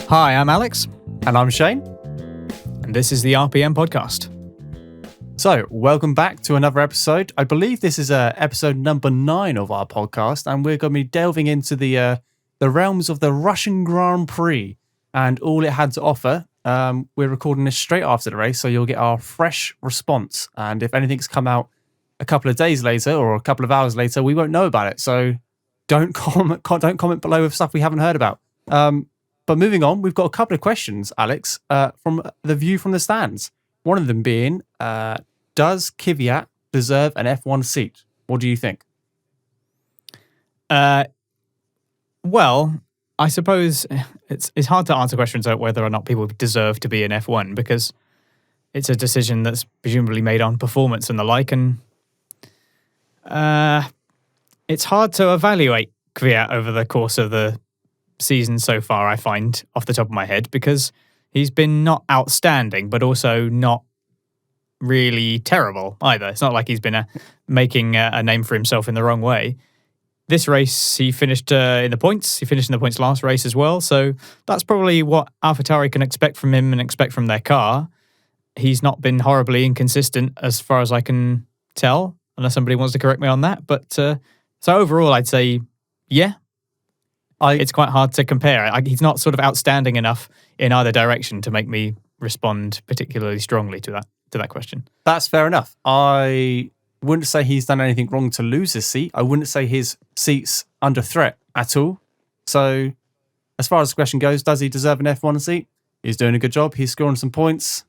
Hi, I'm Alex. And I'm Shane. And this is the RPM podcast. So, welcome back to another episode. I believe this is episode number 9 of our podcast, and we're going to be delving into the realms of the Russian Grand Prix and all it had to offer. We're recording this straight after the race, so you'll get our fresh response. And if anything's come out a couple of days later or a couple of hours later, we won't know about it. So, don't comment below with stuff we haven't heard about. But moving on, we've got a couple of questions, Alex, from the view from the stands. One of them being, does Kvyat deserve an F1 seat? What do you think? Well, I suppose it's hard to answer questions about whether or not people deserve to be in F1 because it's a decision that's presumably made on performance and the like, and it's hard to evaluate Kvyat over the course of the season so far, I find, off the top of my head, because he's been not outstanding, but also not really terrible either. It's not like he's been making a name for himself in the wrong way. This race, he finished in the points. He finished in the points last race as well. So that's probably what AlphaTauri can expect from him and expect from their car. He's not been horribly inconsistent as far as I can tell, unless somebody wants to correct me on that. But so overall, I'd say, yeah. It's quite hard to compare. He's not sort of outstanding enough in either direction to make me respond particularly strongly to that question. That's fair enough. I wouldn't say he's done anything wrong to lose his seat. I wouldn't say his seat's under threat at all. So as far as the question goes, does he deserve an F1 seat? He's doing a good job. He's scoring some points.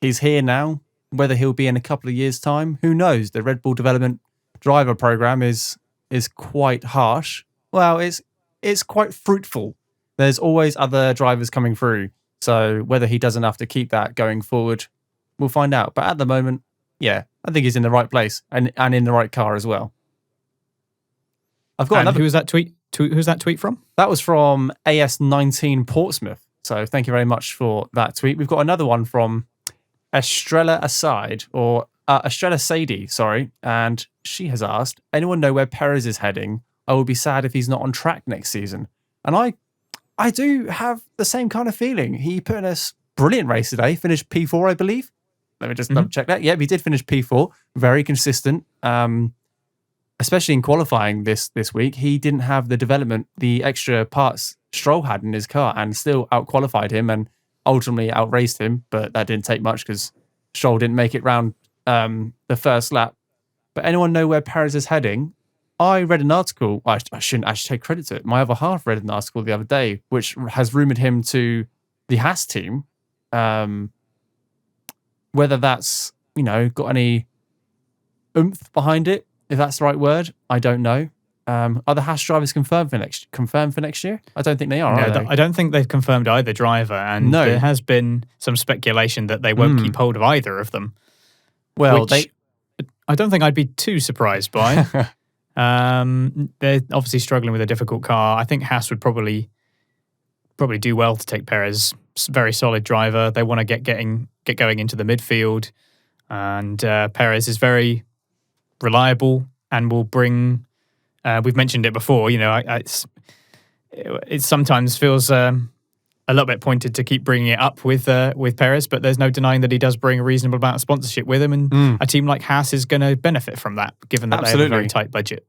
He's here now. Whether he'll be in a couple of years' time, who knows? The Red Bull development driver program is quite harsh. Well, it's quite fruitful. There's always other drivers coming through. So whether he does enough to keep that going forward, we'll find out. But at the moment, yeah, I think he's in the right place and in the right car as well. I've got another. Who was that tweet? Who's that tweet from? That was from AS19 Portsmouth. So thank you very much for that tweet. We've got another one from Estrella Sadie, sorry. And she has asked, anyone know where Perez is heading? I will be sad if he's not on track next season. And I do have the same kind of feeling. He put in a brilliant race today, finished P4, I believe. Let me just double check that. Yep, he did finish P4. Very consistent. Especially in qualifying this week. He didn't have the development, the extra parts Stroll had in his car and still out-qualified him and ultimately outraced him. But that didn't take much because Stroll didn't make it round the first lap. But anyone know where Perez is heading? I read an article, I shouldn't actually take credit to it. My other half read an article the other day, which has rumoured him to the Haas team. Whether that's, got any oomph behind it, if that's the right word, I don't know. Are the Haas drivers confirmed for next year? I don't think they are. No, I don't think they've confirmed either driver, and there has been some speculation that they won't keep hold of either of them. Well, I don't think I'd be too surprised by. They're obviously struggling with a difficult car. I think Haas would probably do well to take Perez. Very solid driver. They want to get going into the midfield, and Perez is very reliable and will bring. We've mentioned it before. It sometimes feels a little bit pointed to keep bringing it up with Perez, but there's no denying that he does bring a reasonable amount of sponsorship with him, and a team like Haas is going to benefit from that, given that they have a very tight budget.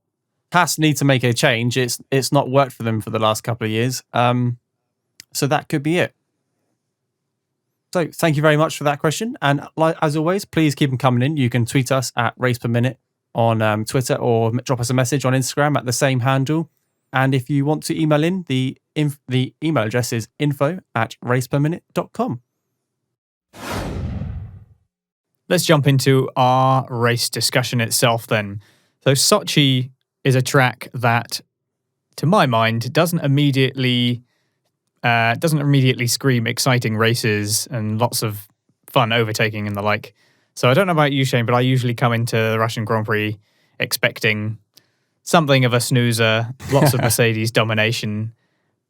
Haas need to make a change. It's not worked for them for the last couple of years, so that could be it. So thank you very much for that question, and as always, please keep them coming in. You can tweet us at RacePerMinute on Twitter or drop us a message on Instagram at the same handle. And if you want to email in, the email address is info@raceperminute.com. Let's jump into our race discussion itself then. So Sochi is a track that, to my mind, doesn't immediately scream exciting races and lots of fun overtaking and the like. So I don't know about you, Shane, but I usually come into the Russian Grand Prix expecting something of a snoozer, lots of Mercedes domination.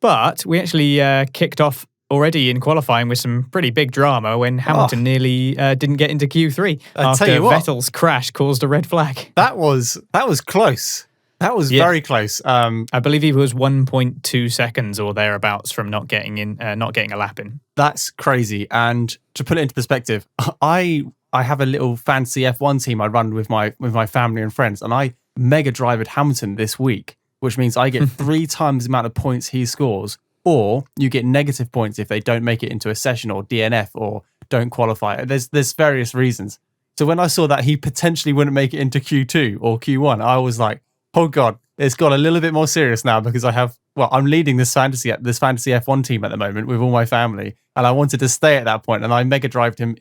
But we actually kicked off already in qualifying with some pretty big drama when Hamilton nearly didn't get into Q3 after Vettel's crash caused a red flag. That was close. That was Yeah. very close. I believe he was 1.2 seconds or thereabouts from not getting a lap in. That's crazy. And to put it into perspective, I have a little fantasy F1 team I run with my family and friends, and I mega drivered Hamilton this week, which means I get 3 times the amount of points he scores, or you get negative points if they don't make it into a session or DNF or don't qualify. There's various reasons. So when I saw that he potentially wouldn't make it into Q2 or Q1, I was like, oh God, it's got a little bit more serious now because I'm leading this fantasy F1 team at the moment with all my family, and I wanted to stay at that point, and I mega drived him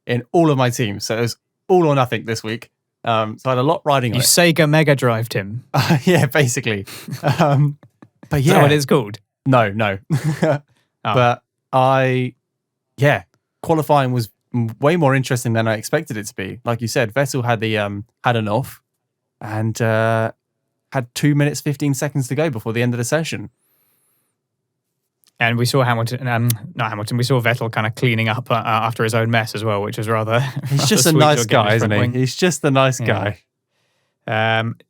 in all of my teams. So it was all or nothing this week. So I had a lot riding on You it. Sega Mega Drived him. Yeah, basically. But Is yeah, that what it's called? no. Oh. But qualifying was way more interesting than I expected it to be. Like you said, Vettel had an off and had 2 minutes 15 seconds to go before the end of the session. And we saw we saw Vettel kind of cleaning up after his own mess as well, which was rather. He's just a sweet nice to get guy, his isn't front he? wing. He's just a nice guy.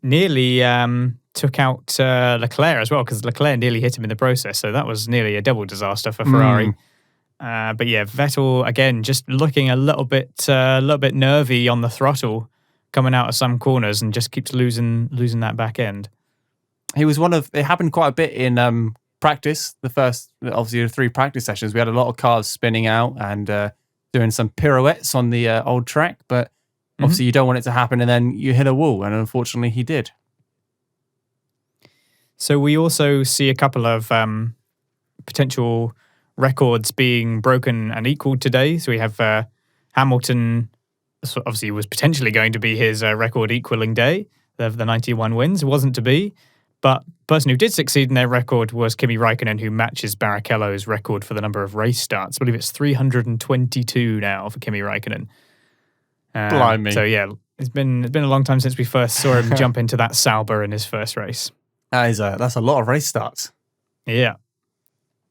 Nearly took out Leclerc as well, because Leclerc nearly hit him in the process. So that was nearly a double disaster for Ferrari. But yeah, Vettel again just looking a little bit nervy on the throttle, coming out of some corners, and just keeps losing that back end. He was it happened quite a bit in practice. The first, obviously, the 3 practice sessions, we had a lot of cars spinning out and doing some pirouettes on the old track. But obviously, you don't want it to happen, and then you hit a wall. And unfortunately, he did. So we also see a couple of potential records being broken and equaled today. So we have Hamilton, obviously, was potentially going to be his record equaling day of the 91 wins. It wasn't to be. But the person who did succeed in their record was Kimi Räikkönen, who matches Barrichello's record for the number of race starts. I believe it's 322 now for Kimi Räikkönen. Blimey. So yeah, it's been a long time since we first saw him jump into that Sauber in his first race. That's a lot of race starts. Yeah.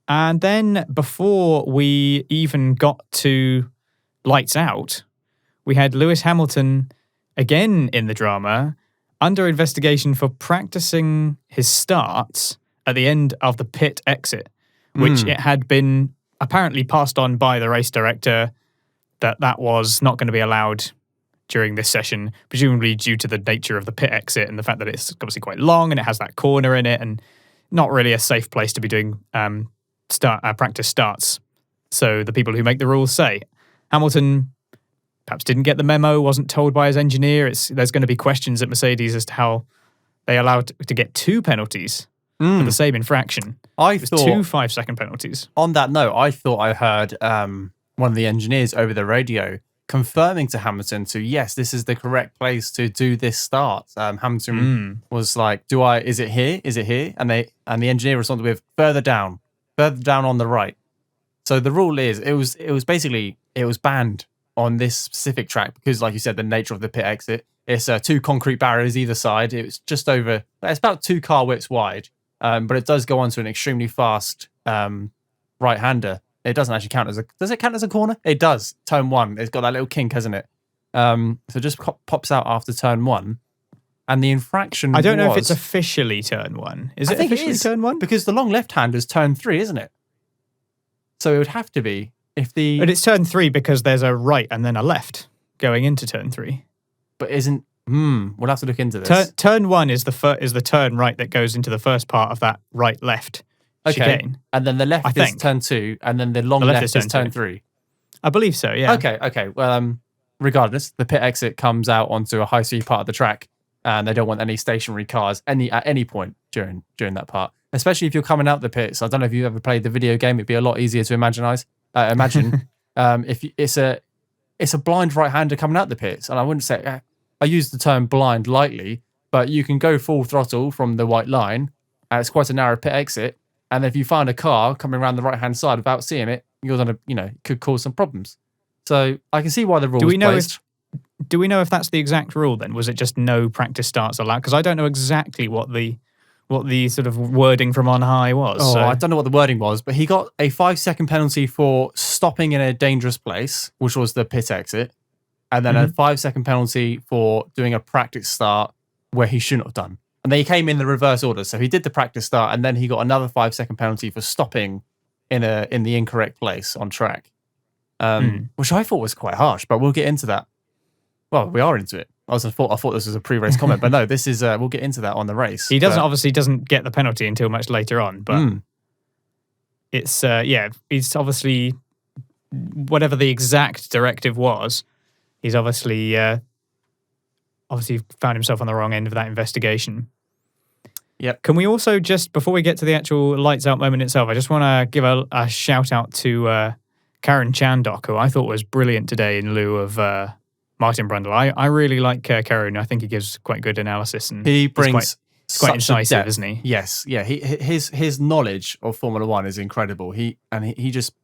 And then before we even got to lights out, we had Lewis Hamilton again in the drama, under investigation for practicing his starts at the end of the pit exit, which it had been apparently passed on by the race director that was not going to be allowed during this session, presumably due to the nature of the pit exit and the fact that it's obviously quite long and it has that corner in it and not really a safe place to be doing practice starts. So the people who make the rules say. Hamilton perhaps didn't get the memo, wasn't told by his engineer. There's going to be questions at Mercedes as to how they allowed to get 2 penalties for the same infraction. I thought 2 5-second penalties. On that note, I thought I heard one of the engineers over the radio confirming to Hamilton yes, this is the correct place to do this start. Hamilton was like, is it here? Is it here? And the engineer responded with further down on the right. So the rule is it was banned on this specific track because, like you said, the nature of the pit exit. It's 2 concrete barriers either side. It's about 2 car widths wide, but it does go onto an extremely fast right-hander. It doesn't actually count does it count as a corner? It does. Turn 1. It's got that little kink, hasn't it? So it just pops out after turn 1. And the infraction I don't know if it's officially turn 1. Is it officially turn 1? Because the long left-hander is turn 3, isn't it? So it would have to be. But it's turn 3 because there's a right and then a left going into turn 3. But we'll have to look into this. Turn 1 is the turn right that goes into the first part of that right-left chicane. And then the left is turn 2, and then the long left is turn 3. I believe so, yeah. Okay. Well, regardless, the pit exit comes out onto a high-speed part of the track, and they don't want any stationary cars at any point during that part. Especially if you're coming out the pits. I don't know if you've ever played the video game. It'd be a lot easier to imagine. If it's a blind right-hander coming out the pits, and I wouldn't say I use the term blind lightly, but you can go full throttle from the white line, and it's quite a narrow pit exit. And if you find a car coming around the right-hand side without seeing it, you're gonna, it could cause some problems. So I can see why the rule was placed. Do we know if that's the exact rule then? Was it just no practice starts allowed? Because I don't know exactly what the sort of wording from on high was. Oh, so. I don't know what the wording was, but he got a 5-second penalty for stopping in a dangerous place, which was the pit exit, and then a 5-second penalty for doing a practice start where he shouldn't have done. And they came in the reverse order. So he did the practice start, and then he got another 5-second penalty for stopping in the incorrect place on track, which I thought was quite harsh. But we'll get into that. Well, we are into it. I thought this was a pre-race comment, but no, this is. We'll get into that on the race. He obviously doesn't get the penalty until much later on, but it's he's obviously, whatever the exact directive was, he's obviously found himself on the wrong end of that investigation. Yep. Can we also just, before we get to the actual lights out moment itself, I just want to give a shout out to Karen Chandok, who I thought was brilliant today in lieu of Martin Brundle. I really like Karen. I think he gives quite good analysis, and he brings he's quite incisive, isn't he? Yes, yeah. His knowledge of Formula One is incredible. He just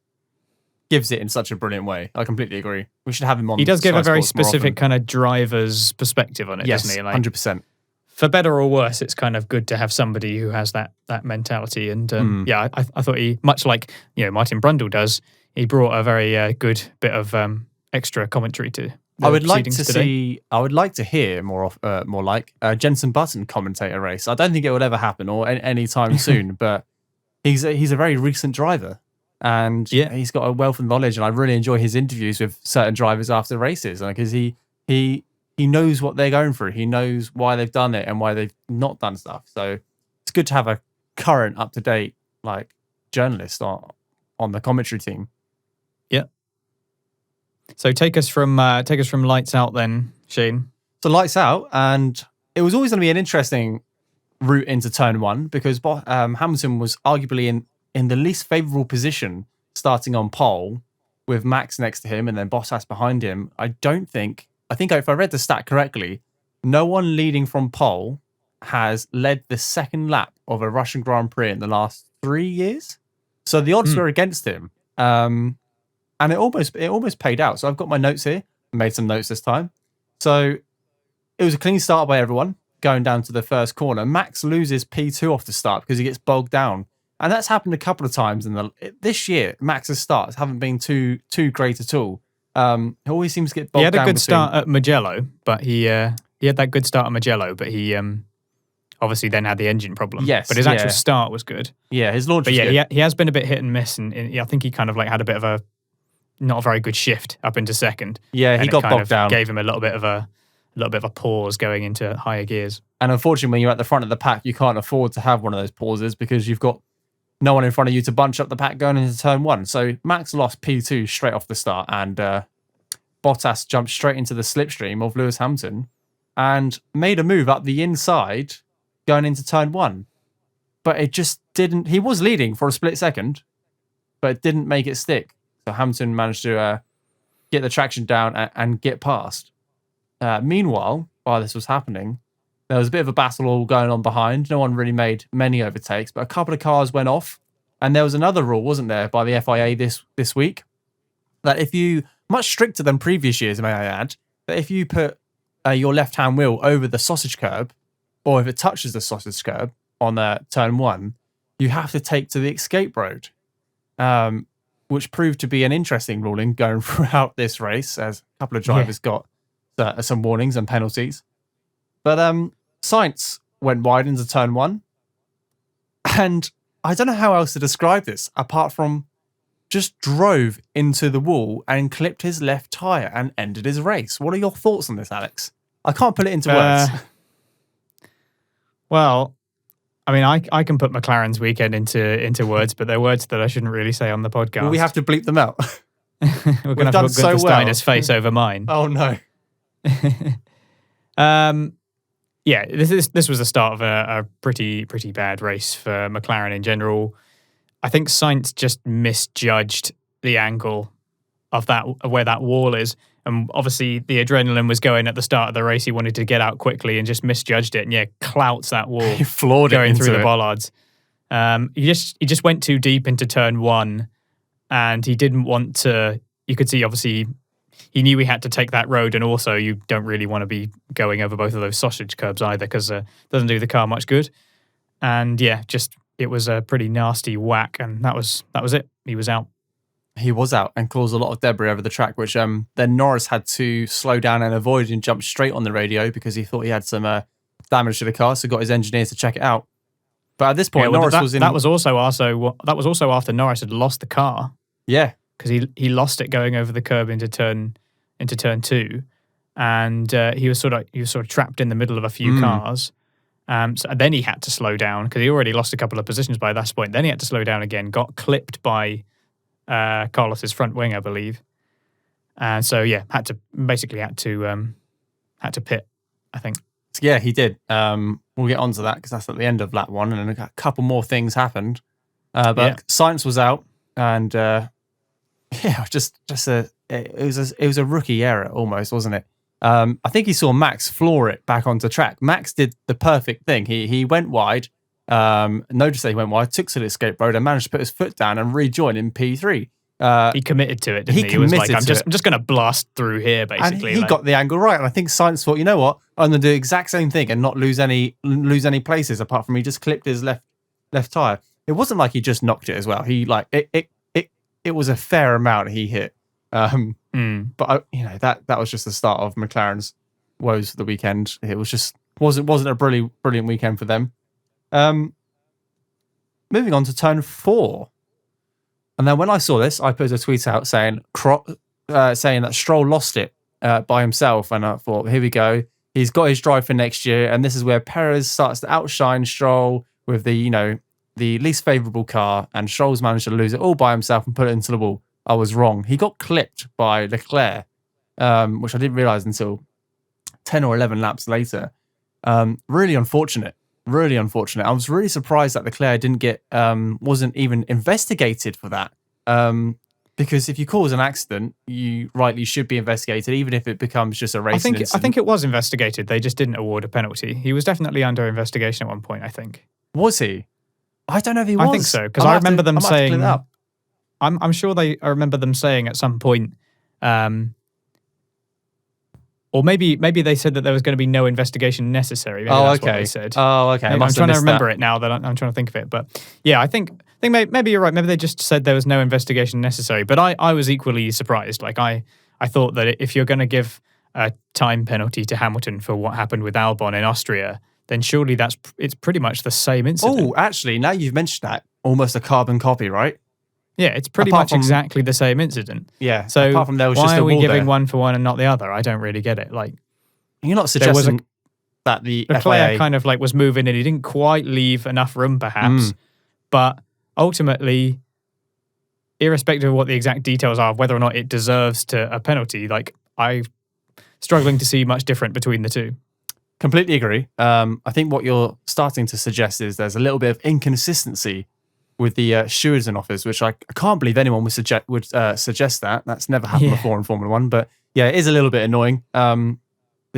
gives it in such a brilliant way. I completely agree. We should have him on. He does give Sky a very Sports more specific often. kind of driver's perspective on it, Yes, doesn't he? 100%. For better or worse, it's kind of good to have somebody who has that mentality. And I thought he, much like Martin Brundle does, he brought a very good bit of extra commentary to the I would like to proceedings today. I would like to hear more like Jenson Button commentate a race. I don't think it will ever happen or any time soon, but he's a very recent driver, and he's got a wealth of knowledge, and I really enjoy his interviews with certain drivers after races, because he knows what they're going through. He knows why they've done it and why they've not done stuff. So it's good to have a current, up to date journalist on the commentary team. Yeah. So take us from lights out then, Shane. So lights out, and it was always going to be an interesting route into turn one, because Hamilton was arguably in the least favourable position starting on pole, with Max next to him and then Bottas behind him. I think if I read the stat correctly, no one leading from pole has led the second lap of a Russian Grand Prix in the last 3 years. So the odds were against him. And it almost paid out. So I've got my notes here. I made some notes this time. So it was a clean start by everyone going down to the first corner. Max loses P2 off the start because he gets bogged down. And that's happened a couple of times this year. Max's starts haven't been too great at all. He always seems to get bogged down. He had a good start at Mugello, but he had that good start at Mugello, but he obviously then had the engine problem. Yes, but his actual start was good. Yeah, his launch. But was good. he has been a bit hit and miss, and I think he kind of had a bit of a not a very good shift up into second. Yeah, he got bogged down. Gave him a little bit of a pause going into higher gears. And unfortunately, when you're at the front of the pack, you can't afford to have one of those pauses because you've got no one in front of you to bunch up the pack going into turn one. So Max lost P2 straight off the start, and Bottas jumped straight into the slipstream of Lewis Hamilton and made a move up the inside going into turn one. But it just didn't. He was leading for a split second, but it didn't make it stick. So Hamilton managed to get the traction down and get past. Meanwhile, while this was happening, there was a bit of a battle all going on behind. No one really made many overtakes, but a couple of cars went off. And there was another rule, wasn't there, by the FIA this week, that if you, much stricter than previous years, may I add, that if you put your left-hand wheel over the sausage curb, or if it touches the sausage curb on turn one, you have to take to the escape road, which proved to be an interesting ruling going throughout this race, as a couple of drivers got some warnings and penalties. But Sainz went wide into turn one, and I don't know how else to describe this, apart from just drove into the wall and clipped his left tyre and ended his race. What are your thoughts on this, Alex? I can't put it into words. Well, I mean, I can put McLaren's weekend into words, but they're words that I shouldn't really say on the podcast. Well, we have to bleep them out. We're going to have to put Gunther Steiner's face over mine. Oh, no. Yeah, this was the start of a pretty bad race for McLaren in general. I think Sainz just misjudged the angle of where that wall is, and obviously the adrenaline was going at the start of the race. He wanted to get out quickly and just misjudged it, and clouts that wall. He floored it going through the it. bollards. He just went too deep into turn one, and he didn't want to. You could see obviously. He knew he had to take that road, and also you don't really want to be going over both of those sausage curbs either, because it doesn't do the car much good. And it was a pretty nasty whack, and that was it. He was out. He was out and caused a lot of debris over the track, which then Norris had to slow down and avoid and jump straight on the radio because he thought he had some damage to the car, so got his engineers to check it out. But at this point, well, Norris was in. That was also after Norris had lost the car. Yeah, because he lost it going over the curb into turn 2, and he was sort of trapped in the middle of a few cars. So then he had to slow down because he already lost a couple of positions by that point. Then he had to slow down again. Got clipped by Carlos's front wing, I believe, and so yeah, had to pit, I think. Yeah, he did. We'll get onto that because that's at the end of lap 1, and then a couple more things happened. But Sainz was out, and it was a rookie error almost, wasn't it? I think he saw Max floor it back onto track. Max did the perfect thing. He went wide, noticed that he went wide, took to the escape road, and managed to put his foot down and rejoin in P3. He committed to it, didn't he? He was like, I'm just going to blast through here, basically. And he got the angle right. And I think Sainz thought, you know what? I'm going to do the exact same thing and not lose any places apart from he just clipped his left tire. It wasn't like he just knocked it as well. He it was a fair amount he hit. But that was just the start of McLaren's woes for the weekend. It was just wasn't a brilliant weekend for them. Moving on to turn 4. And then when I saw this, I put a tweet out saying that Stroll lost it by himself. And I thought, here we go. He's got his drive for next year. And this is where Perez starts to outshine Stroll with the least favourable car. And Stroll's managed to lose it all by himself and put it into the wall. I was wrong. He got clipped by Leclerc, which I didn't realise until 10 or 11 laps later. Really unfortunate. Really unfortunate. I was really surprised that Leclerc wasn't even investigated for that. Because if you cause an accident, you rightly should be investigated, even if it becomes just a racing incident. I think it was investigated. They just didn't award a penalty. He was definitely under investigation at one point, I think. Was he? I don't know if he was. I think so, because I remember them saying... I'm sure I remember them saying at some point... Or maybe they said that there was going to be no investigation necessary. Maybe that's what they said. Oh, okay. I'm trying to remember it now that I'm trying to think of it. But yeah, I think maybe you're right. Maybe they just said there was no investigation necessary. But I was equally surprised. Like I thought that if you're going to give a time penalty to Hamilton for what happened with Albon in Austria, then surely it's pretty much the same incident. Oh, actually, now you've mentioned that, almost a carbon copy, right? Yeah, it's pretty much exactly the same incident. Yeah. So apart from there was why just a are we wall giving there? one for one and not the other? I don't really get it. Like, you're not suggesting that the Leclerc FIA kind of like was moving and he didn't quite leave enough room, perhaps. But ultimately, irrespective of what the exact details are, of whether or not it deserves a penalty, like I'm struggling to see much different between the two. Completely agree. I think what you're starting to suggest is there's a little bit of inconsistency with the stewards and offers, which I can't believe anyone would suggest that. That's never happened before in Formula 1. But yeah, it is a little bit annoying. The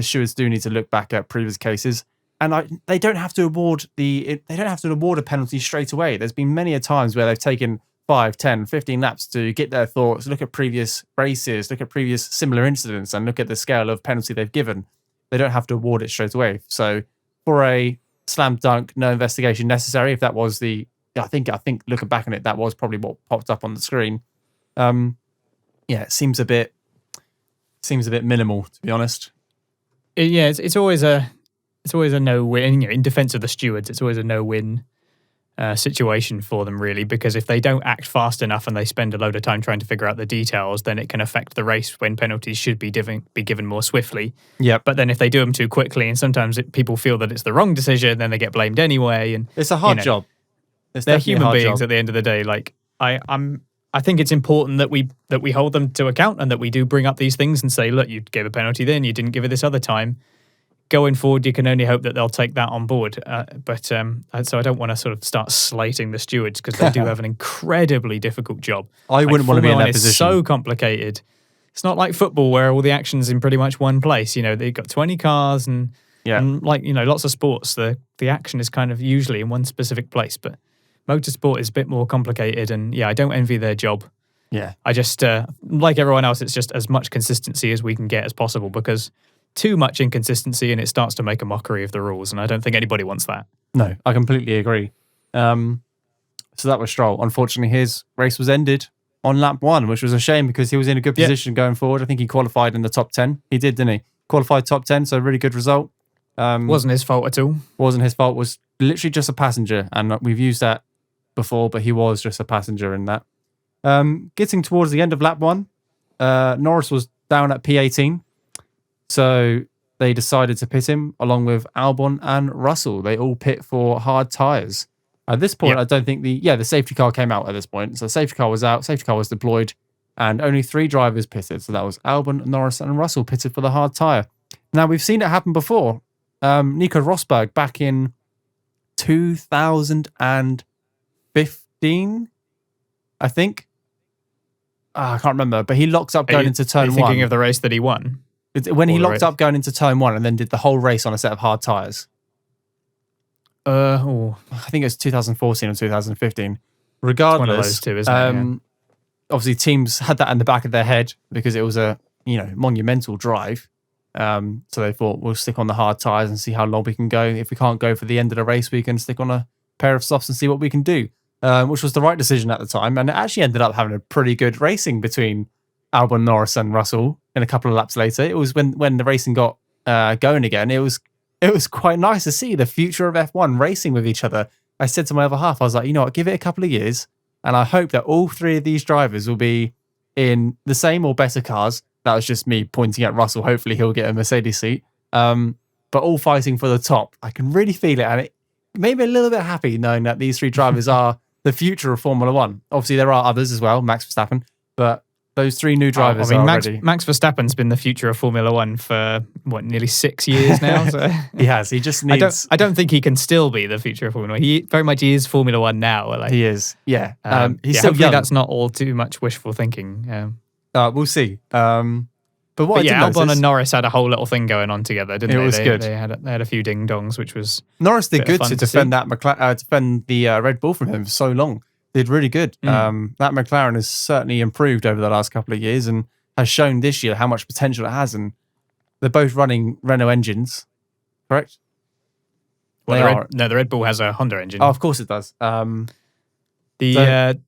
stewards do need to look back at previous cases, and they don't have to award a penalty straight away. There's been many a times where they've taken 5, 10, 15 laps to get their thoughts, look at previous races, look at previous similar incidents, and look at the scale of penalty they've given. They don't have to award it straight away. So for a slam dunk, no investigation necessary, if that was I think looking back on it, that was probably what popped up on the screen. It seems a bit minimal, to be honest. It's always a no-win. In defense of the stewards, it's always a no-win situation for them, really, because if they don't act fast enough and they spend a load of time trying to figure out the details, then it can affect the race when penalties should be given more swiftly. Yeah. But then if they do them too quickly, and sometimes people feel that it's the wrong decision, then they get blamed anyway. And it's a hard job. They're human beings at the end of the day. Like I think it's important that we hold them to account and that we do bring up these things and say, look, you gave a penalty then, you didn't give it this other time. Going forward, you can only hope that they'll take that on board. So I don't want to sort of start slating the stewards because they do have an incredibly difficult job. I wouldn't want to be in that position. It's so complicated. It's not like football where all the action's in pretty much one place. They've got 20 cars and lots of sports. The action is kind of usually in one specific place, but motorsport is a bit more complicated, and I don't envy their job. Yeah. I just, like everyone else, it's just as much consistency as we can get as possible, because too much inconsistency and it starts to make a mockery of the rules, and I don't think anybody wants that. No, I completely agree. So that was Stroll. Unfortunately, his race was ended on lap 1, which was a shame because he was in a good position going forward. I think he qualified in the top 10. He did, didn't he? Qualified top 10, so a really good result. Wasn't his fault at all. Wasn't his fault. Was literally just a passenger, and we've used that before, but he was just a passenger in that. Getting towards the end of lap 1, Norris was down at P18, so they decided to pit him along with Albon and Russell. They all pit for hard tyres. At this point, I don't think the safety car came out at this point. So safety car was out, safety car was deployed, and only 3 drivers pitted. So that was Albon, Norris, and Russell pitted for the hard tyre. Now, we've seen it happen before. Nico Rosberg back in 2015, I think. I can't remember, but he locked up going into turn 1. Thinking of the race that he won? When he locked up going into turn 1 and then did the whole race on a set of hard tyres. I think it was 2014 or 2015. Regardless, one of those two, isn't it? Obviously, teams had that in the back of their head because it was a monumental drive. So they thought, we'll stick on the hard tyres and see how long we can go. If we can't go for the end of the race, we can stick on a pair of softs and see what we can do, which was the right decision at the time. And it actually ended up having a pretty good racing between Albon, Norris and Russell in a couple of laps later. It was when the racing got going again, it was quite nice to see the future of F1 racing with each other. I said to my other half, I was like, you know what, give it a couple of years, and I hope that all 3 of these drivers will be in the same or better cars. That was just me pointing at Russell. Hopefully he'll get a Mercedes seat. But all fighting for the top. I can really feel it, and it made me a little bit happy knowing that these 3 drivers are the future of Formula One. Obviously, there are others as well, Max Verstappen, but those 3 new drivers are already... Max Verstappen's been the future of Formula One for, nearly 6 years now? So. He has. He just needs... I don't think he can still be the future of Formula One. He very much is Formula One now. He is, yeah. He's still hopefully young. That's not all too much wishful thinking. We'll see. But Albon and Norris had a whole little thing going on together, didn't they? It was good. They had a few ding dongs, which was Norris did good to defend defend the Red Bull from him for so long. Did really good. That McLaren has certainly improved over the last couple of years and has shown this year how much potential it has. And they're both running Renault engines, correct? Well, the Red Bull has a Honda engine. Oh, of course it does.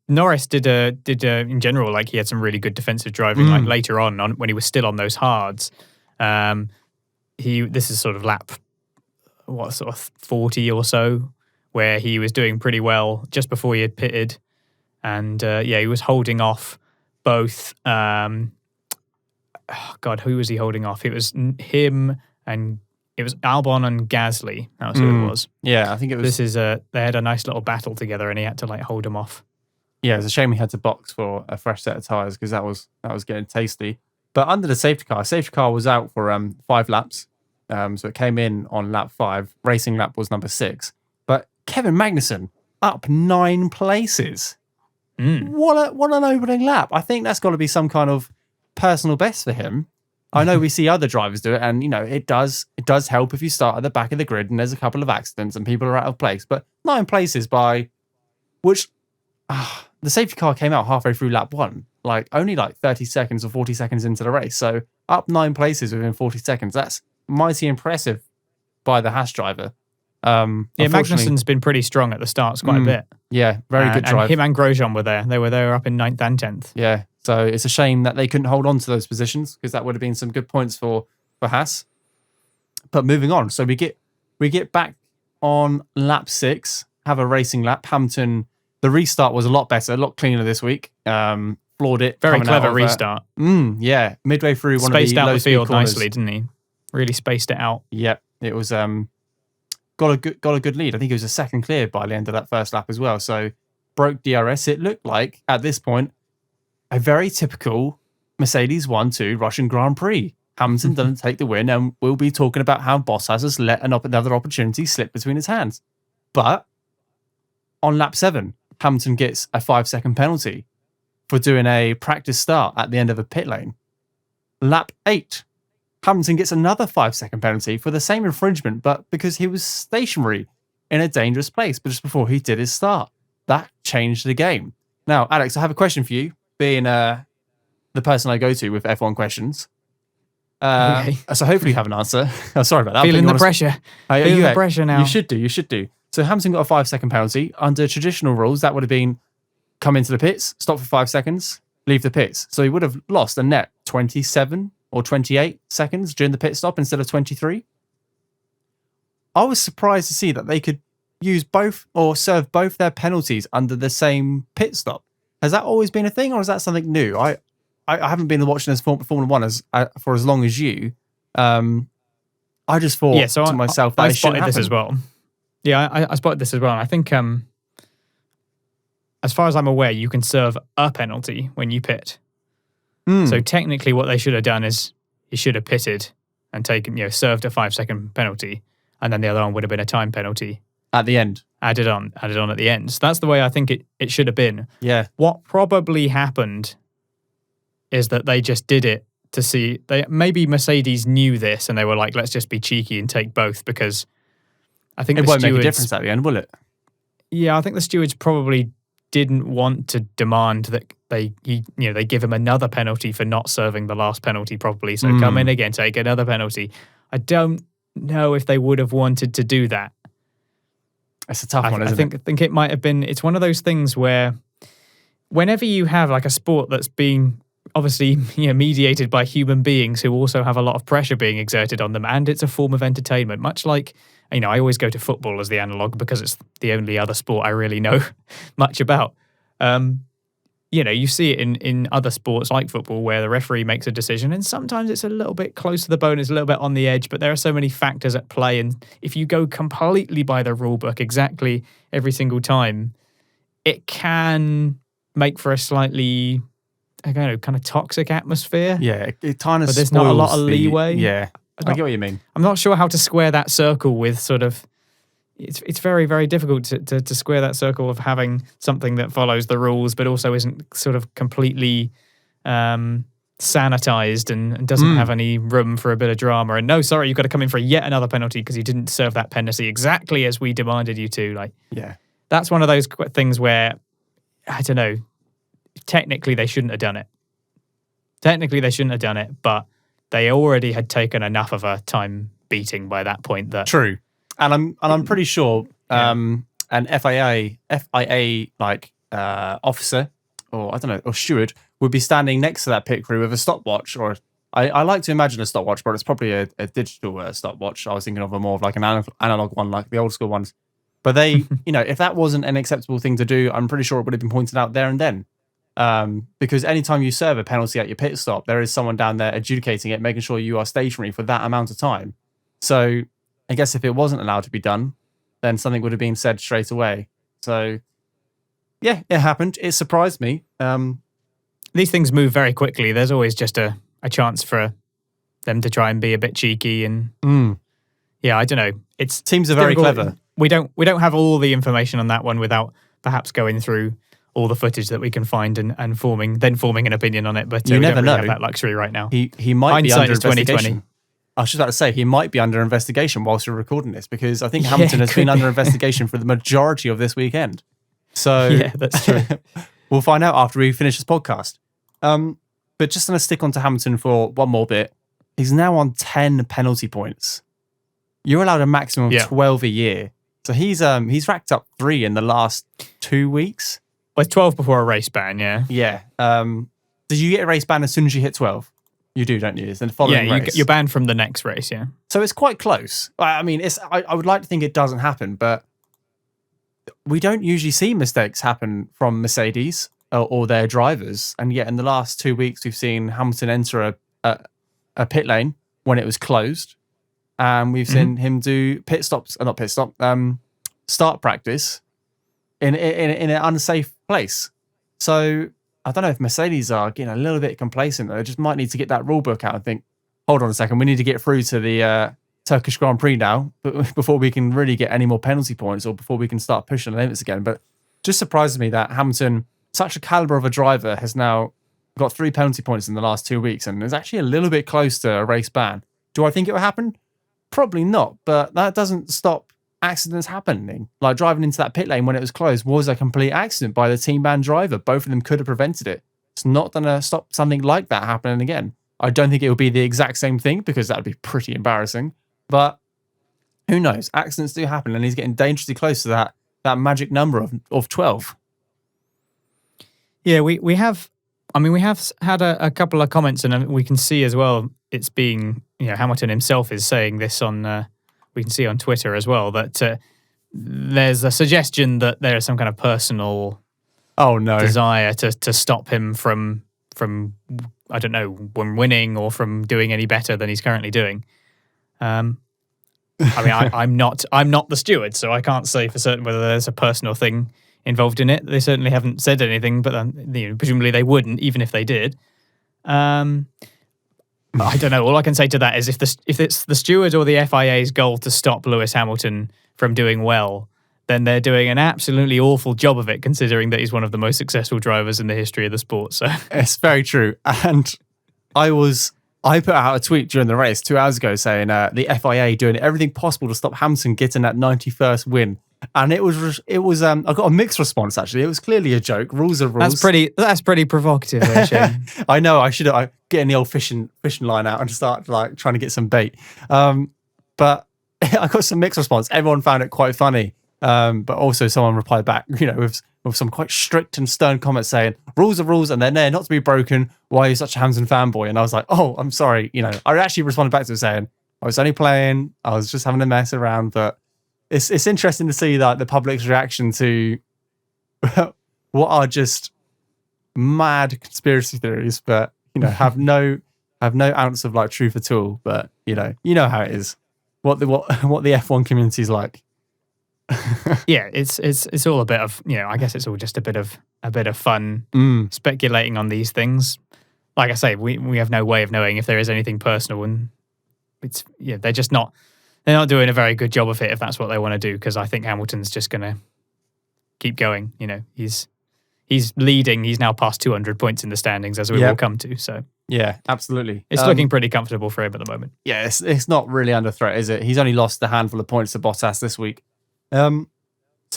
Norris did in general, like he had some really good defensive driving. Like later on when he was still on those hards, this is sort of lap 40 or so, where he was doing pretty well just before he had pitted, and he was holding off both. Who was he holding off? It was him and. It was Albon and Gasly. That was who it was. Yeah, I think it was. They had a nice little battle together, and he had to hold him off. Yeah, it's a shame he had to box for a fresh set of tyres because that was getting tasty. But under the safety car was out for 5 laps. So it came in on lap 5. Racing lap was number 6. But Kevin Magnussen up 9 places. What an opening lap! I think that's got to be some kind of personal best for him. I know we see other drivers do it, and it does help if you start at the back of the grid and there's a couple of accidents and people are out of place. But 9 places by which the safety car came out halfway through lap 1, only 30 seconds or 40 seconds into the race. So up 9 places within 40 seconds. That's mighty impressive by the Haas driver. Magnussen's been pretty strong at the starts quite a bit. Yeah, very good drive. And him and Grosjean were there. They were up in 9th and 10th. Yeah, so it's a shame that they couldn't hold on to those positions because that would have been some good points for Haas. But moving on, so we get back on lap 6, have a racing lap. Hamilton, the restart was a lot better, a lot cleaner this week. Floored it. Very clever restart. Yeah, midway through spaced out the field nicely, didn't he? Really spaced it out. Yep, it was got a good lead. I think it was a second clear by the end of that first lap as well. So broke DRS. It looked like at this point a very typical Mercedes 1-2 Russian Grand Prix. Hamilton doesn't take the win, and we'll be talking about how Bottas has let another opportunity slip between his hands. But on lap 7, Hamilton gets a 5-second penalty for doing a practice start at the end of a pit lane. Lap 8, Hamilton gets another 5-second penalty for the same infringement, but because he was stationary in a dangerous place, but just before he did his start. That changed the game. Now, Alex, I have a question for you, being the person I go to with F1 questions. Okay. So hopefully you have an answer. Oh, sorry about that. Feeling the pressure. Feeling the pressure now. You should do. So Hamilton got a 5-second penalty. Under traditional rules, that would have been come into the pits, stop for 5 seconds, leave the pits. So he would have lost a net 27 or 28 seconds during the pit stop instead of 23. I was surprised to see that they could use both or serve both their penalties under the same pit stop. Has that always been a thing, or is that something new? I haven't been watching this Formula One for as long as you. I just thought to myself that I it shouldn't spotted this happen. as well. Yeah, I spotted this as well. And I think, as far as I'm aware, you can serve a penalty when you pit. So technically, what they should have done is you should have pitted and taken, served a 5-second penalty, and then the other one would have been a time penalty At the end. added on at the end. So that's the way I think it should have been. Yeah. What probably happened is that they just did it to see. Maybe Mercedes knew this and they were like, let's just be cheeky and take both, because I think It the won't stewards, make a difference at the end, will it? Yeah, I think the stewards probably didn't want to demand that they give him another penalty for not serving the last penalty properly. So come in again, take another penalty. I don't know if they would have wanted to do that. It's a tough one, isn't it? I think it might have been. It's one of those things where, whenever you have like a sport that's being obviously mediated by human beings who also have a lot of pressure being exerted on them, and it's a form of entertainment, much like I always go to football as the analog because it's the only other sport I really know much about. You see it in other sports like football where the referee makes a decision and sometimes it's a little bit close to the bone, it's a little bit on the edge, but there are so many factors at play. And if you go completely by the rule book exactly every single time, it can make for a slightly, kind of toxic atmosphere. Yeah, it kind of But there's not a lot of leeway. Yeah, I get what you mean. I'm not sure how to square that circle with sort of. It's very, very difficult to square that circle of having something that follows the rules but also isn't sort of completely sanitized and doesn't have any room for a bit of drama. And no, sorry, you've got to come in for yet another penalty because you didn't serve that penalty exactly as we demanded you to. That's one of those things where, I don't know, technically they shouldn't have done it. But they already had taken enough of a time beating by that point that... True. And I'm pretty sure an FIA officer or I don't know, or steward would be standing next to that pit crew with a stopwatch, or I like to imagine a stopwatch, but it's probably a digital stopwatch. I was thinking of a more of like an analog one, like the old school ones. But they, if that wasn't an acceptable thing to do, I'm pretty sure it would have been pointed out there and then. Because anytime you serve a penalty at your pit stop, there is someone down there adjudicating it, making sure you are stationary for that amount of time. So I guess if it wasn't allowed to be done, then something would have been said straight away. So yeah, it happened. It surprised me. These things move very quickly. There's always just a chance for them to try and be a bit cheeky and yeah, I don't know. Teams are very clever. We don't have all the information on that one without perhaps going through all the footage that we can find and forming an opinion on it. But you never know. Have that luxury right now. He might be under investigation. 2020. I was just about to say he might be under investigation whilst we're recording this, because I think Hamilton has been under investigation for the majority of this weekend. So yeah, that's true. We'll find out after we finish this podcast. But just going to stick on to Hamilton for one more bit. He's now on 10 penalty points. You're allowed a maximum of 12 a year. So he's racked up 3 in the last 2 weeks. Well, 12 before a race ban, yeah. Yeah. Did you get a race ban as soon as you hit 12? You do, don't you? It's the following race. You're banned from the next race, yeah. So it's quite close. I mean, I would like to think it doesn't happen, but we don't usually see mistakes happen from Mercedes or their drivers. And yet in the last 2 weeks, we've seen Hamilton enter a pit lane when it was closed. And we've seen him do start practice in an unsafe place. So I don't know if Mercedes are getting a little bit complacent. They just might need to get that rule book out and think, hold on a second, we need to get through to the Turkish Grand Prix now before we can really get any more penalty points or before we can start pushing the limits again. But just surprises me that Hamilton, such a caliber of a driver, has now got 3 penalty points in the last 2 weeks and is actually a little bit close to a race ban. Do I think it will happen? Probably not, but that doesn't stop accidents happening. Like driving into that pit lane when it was closed was a complete accident by the team ban driver. Both of them could have prevented it. It's not going to stop something like that happening again. I don't think it will be the exact same thing because that would be pretty embarrassing. But who knows? Accidents do happen, and he's getting dangerously close to that magic number of 12. Yeah, we have had a couple of comments, and we can see as well it's being, Hamilton himself is saying this on we can see on Twitter as well that there's a suggestion that there is some kind of personal desire to stop him from I don't know, from winning or from doing any better than he's currently doing. I mean, I'm not the steward, so I can't say for certain whether there's a personal thing involved in it. They certainly haven't said anything, but presumably they wouldn't, even if they did. I don't know. All I can say to that is if it's the steward or the FIA's goal to stop Lewis Hamilton from doing well, then they're doing an absolutely awful job of it, considering that he's one of the most successful drivers in the history of the sport. So it's very true. And I put out a tweet during the race 2 hours ago saying the FIA doing everything possible to stop Hamilton getting that 91st win. And it was I got a mixed response, actually. It was clearly a joke. Rules are rules. That's pretty provocative, Shane. I know. I should get in the old fishing line out and start trying to get some bait. But I got some mixed response. Everyone found it quite funny. But also someone replied back, with some quite strict and stern comments saying rules are rules and they're there not to be broken. Why are you such a Hamilton fanboy? And I was like, oh, I'm sorry. I actually responded back to it saying I was only playing. I was just having a mess around. But it's interesting to see that the public's reaction to what are just mad conspiracy theories, but have no ounce of truth at all. But you know how it is. What the F1 community is like. Yeah, it's all a bit of I guess it's all just a bit of fun speculating on these things. Like I say, we have no way of knowing if there is anything personal, and they're not doing a very good job of it if that's what they want to do. Because I think Hamilton's just going to keep going. He's leading. He's now past 200 points in the standings, as we will come to. So yeah, absolutely, it's looking pretty comfortable for him at the moment. Yeah, it's not really under threat, is it? He's only lost a handful of points to Bottas this week. So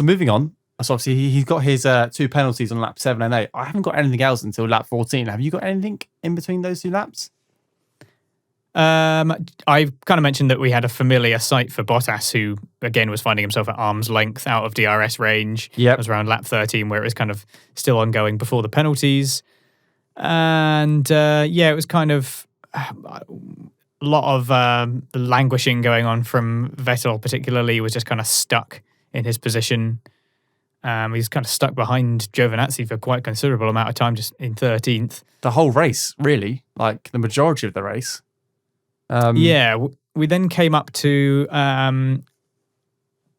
moving on, so obviously he's got his 2 penalties on lap 7 and 8. I haven't got anything else until lap 14. Have you got anything in between those 2 laps? I kind of mentioned that we had a familiar sight for Bottas, who again was finding himself at arm's length out of DRS range. Yep. It was around lap 13 where it was kind of still ongoing before the penalties. And it was kind of a lot of languishing going on from Vettel, particularly. He was just kind of stuck in his position. He's kind of stuck behind Giovinazzi for quite a considerable amount of time, just in 13th. The whole race, really, the majority of the race. We then came up to,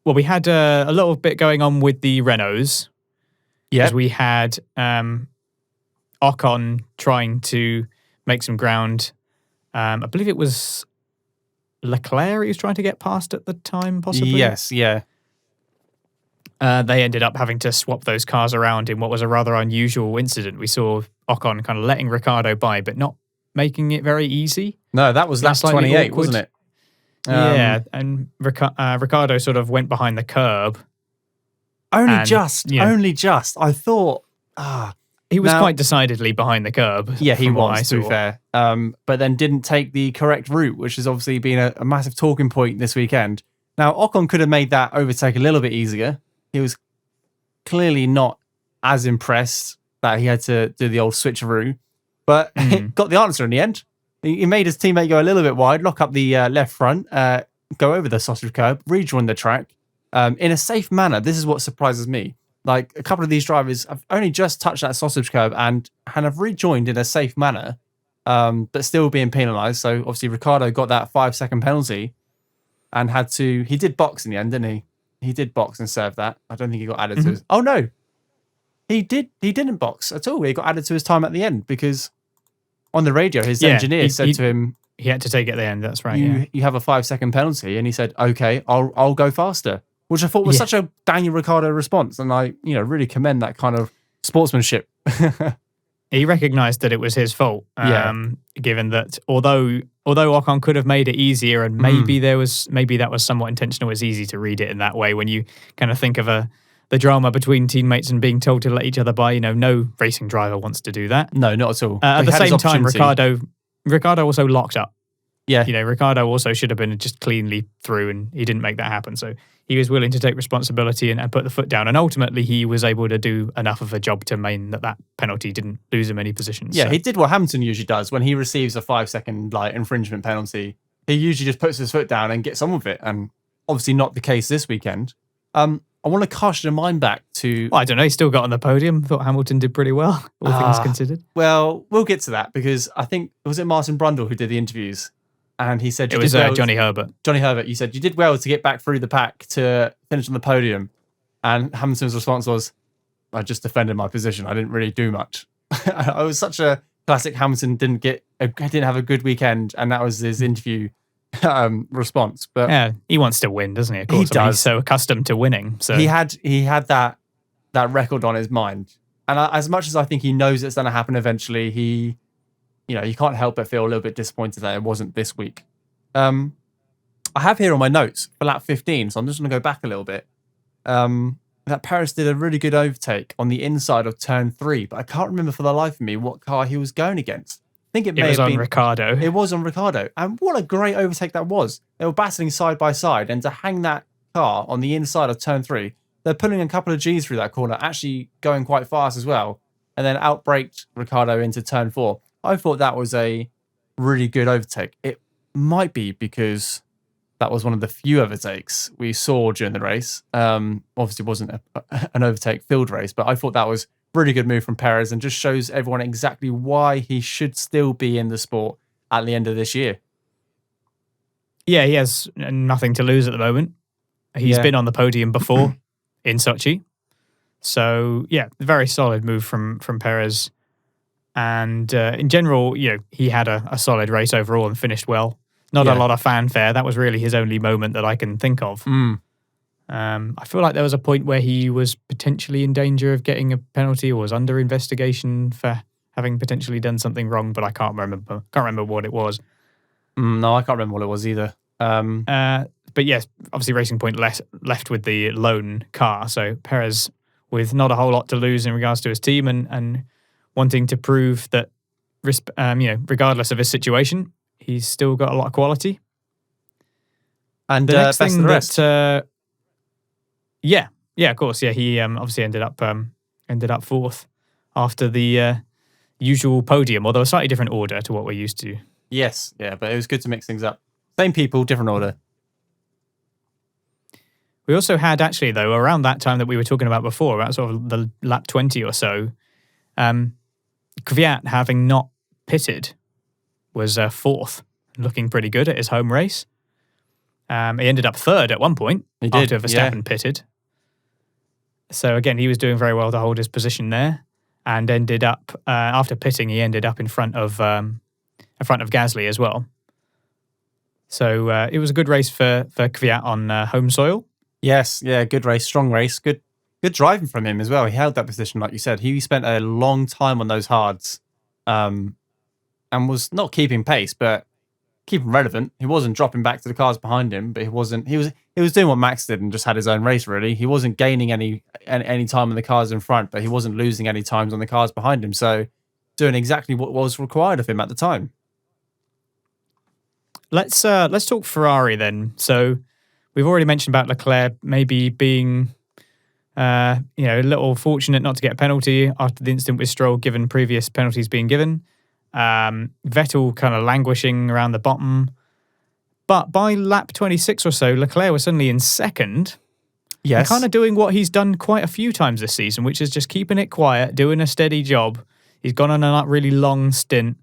we had a little bit going on with the Renaults. Yeah. Because we had Ocon trying to make some ground. I believe it was Leclerc he was trying to get past at the time, possibly. Yes, yeah. They ended up having to swap those cars around in what was a rather unusual incident. We saw Ocon kind of letting Ricciardo by, but not making it very easy. No, that was lap 28, awkward. Wasn't it? And Ricciardo sort of went behind the curb. Only just. I thought... He was quite decidedly behind the curb. Yeah, he was, to be fair. But then didn't take the correct route, which has obviously been a massive talking point this weekend. Now, Ocon could have made that overtake a little bit easier. He was clearly not as impressed that he had to do the old switcheroo, but he got the answer in the end. He made his teammate go a little bit wide, lock up the left front, go over the sausage curb, rejoin the track in a safe manner. This is what surprises me. A couple of these drivers have only just touched that sausage curb and have rejoined in a safe manner, but still being penalised. So obviously Ricciardo got that 5-second penalty and he did box in the end, didn't he? He did box and serve that. I don't think he got added to his... Oh, no. He didn't box at all. He got added to his time at the end because on the radio, his engineer said to him... He had to take it at the end, that's right. You have a 5-second penalty. And he said, okay, I'll go faster. Which I thought was such a Daniel Ricciardo response. And I really commend that kind of sportsmanship. He recognised that it was his fault, given that although Ocon could have made it easier, and maybe that was somewhat intentional. It's easy to read it in that way when you kind of think of the drama between teammates and being told to let each other by. No racing driver wants to do that. No, not at all. At the same time, Ricciardo also locked up. Yeah, Ricciardo also should have been just cleanly through, and he didn't make that happen. So he was willing to take responsibility and put the foot down. And ultimately, he was able to do enough of a job to mean that penalty didn't lose him any positions. Yeah, He did what Hamilton usually does when he receives a 5-second infringement penalty. He usually just puts his foot down and gets on with it. And obviously not the case this weekend. I want to cast your mind back to... Well, I don't know. He still got on the podium. Thought Hamilton did pretty well, all things considered. Well, we'll get to that because I think, was it Martin Brundle who did the interviews? And he said... It was Johnny Herbert. Johnny Herbert, you said, you did well to get back through the pack to finish on the podium. And Hamilton's response was, I just defended my position. I didn't really do much. It was such a classic Hamilton didn't have a good weekend, and that was his interview response. But yeah, he wants to win, doesn't he? Of course, he does. He's so accustomed to winning. So he had that record on his mind, and as much as I think he knows it's going to happen eventually, you can't help but feel a little bit disappointed that it wasn't this week. I have here on my notes for lap 15, so I'm just going to go back a little bit. That Perez did a really good overtake on the inside of turn 3, but I can't remember for the life of me what car he was going against. I think it was on Ricciardo. It was on Ricciardo. And what a great overtake that was. They were battling side by side, and to hang that car on the inside of turn 3, they're pulling a couple of Gs through that corner, actually going quite fast as well, and then outbraked Ricciardo into turn 4. I thought that was a really good overtake. It might be because that was one of the few overtakes we saw during the race. Obviously, it wasn't an overtake field race, but I thought that was a really good move from Perez and just shows everyone exactly why he should still be in the sport at the end of this year. Yeah, he has nothing to lose at the moment. He's been on the podium before in Sochi. So, yeah, very solid move from Perez. And in general, he had a solid race overall and finished well. Not a lot of fanfare. That was really his only moment that I can think of. I feel like there was a point where he was potentially in danger of getting a penalty or was under investigation for having potentially done something wrong, but I can't remember. Can't remember what it was. No, I can't remember what it was either. But yes, obviously Racing Point left with the lone car. So Perez with not a whole lot to lose in regards to his team and wanting to prove that, regardless of his situation, he's still got a lot of quality. And the next thing the rest. of course, he obviously ended up fourth after the usual podium, although a slightly different order to what we're used to. Yes, but it was good to mix things up. Same people, different order. We also had actually, though, around that time that we were talking about before, about sort of the lap 20 or so, Kvyat, having not pitted, was fourth, looking pretty good at his home race. He ended up third at one point after Verstappen pitted. So again, he was doing very well to hold his position there, and ended up after pitting, he ended up in front of Gasly as well. So it was a good race for Kvyat on home soil. Yes, good race, strong race, good driving from him as well. He held that position, like you said. He spent a long time on those hards. And was not keeping pace, but keeping relevant. He wasn't dropping back to the cars behind him, but he was doing what Max did and just had his own race, really. He wasn't gaining any time on the cars in front, but he wasn't losing any times on the cars behind him. So doing exactly what was required of him at the time. Let's talk Ferrari then. So we've already mentioned about Leclerc maybe being a little fortunate not to get a penalty after the incident with Stroll, given previous penalties being given. Vettel kind of languishing around the bottom. But by lap 26 or so, Leclerc was suddenly in second. Yes. And kind of doing what he's done quite a few times this season, which is just keeping it quiet, doing a steady job. He's gone on a really long stint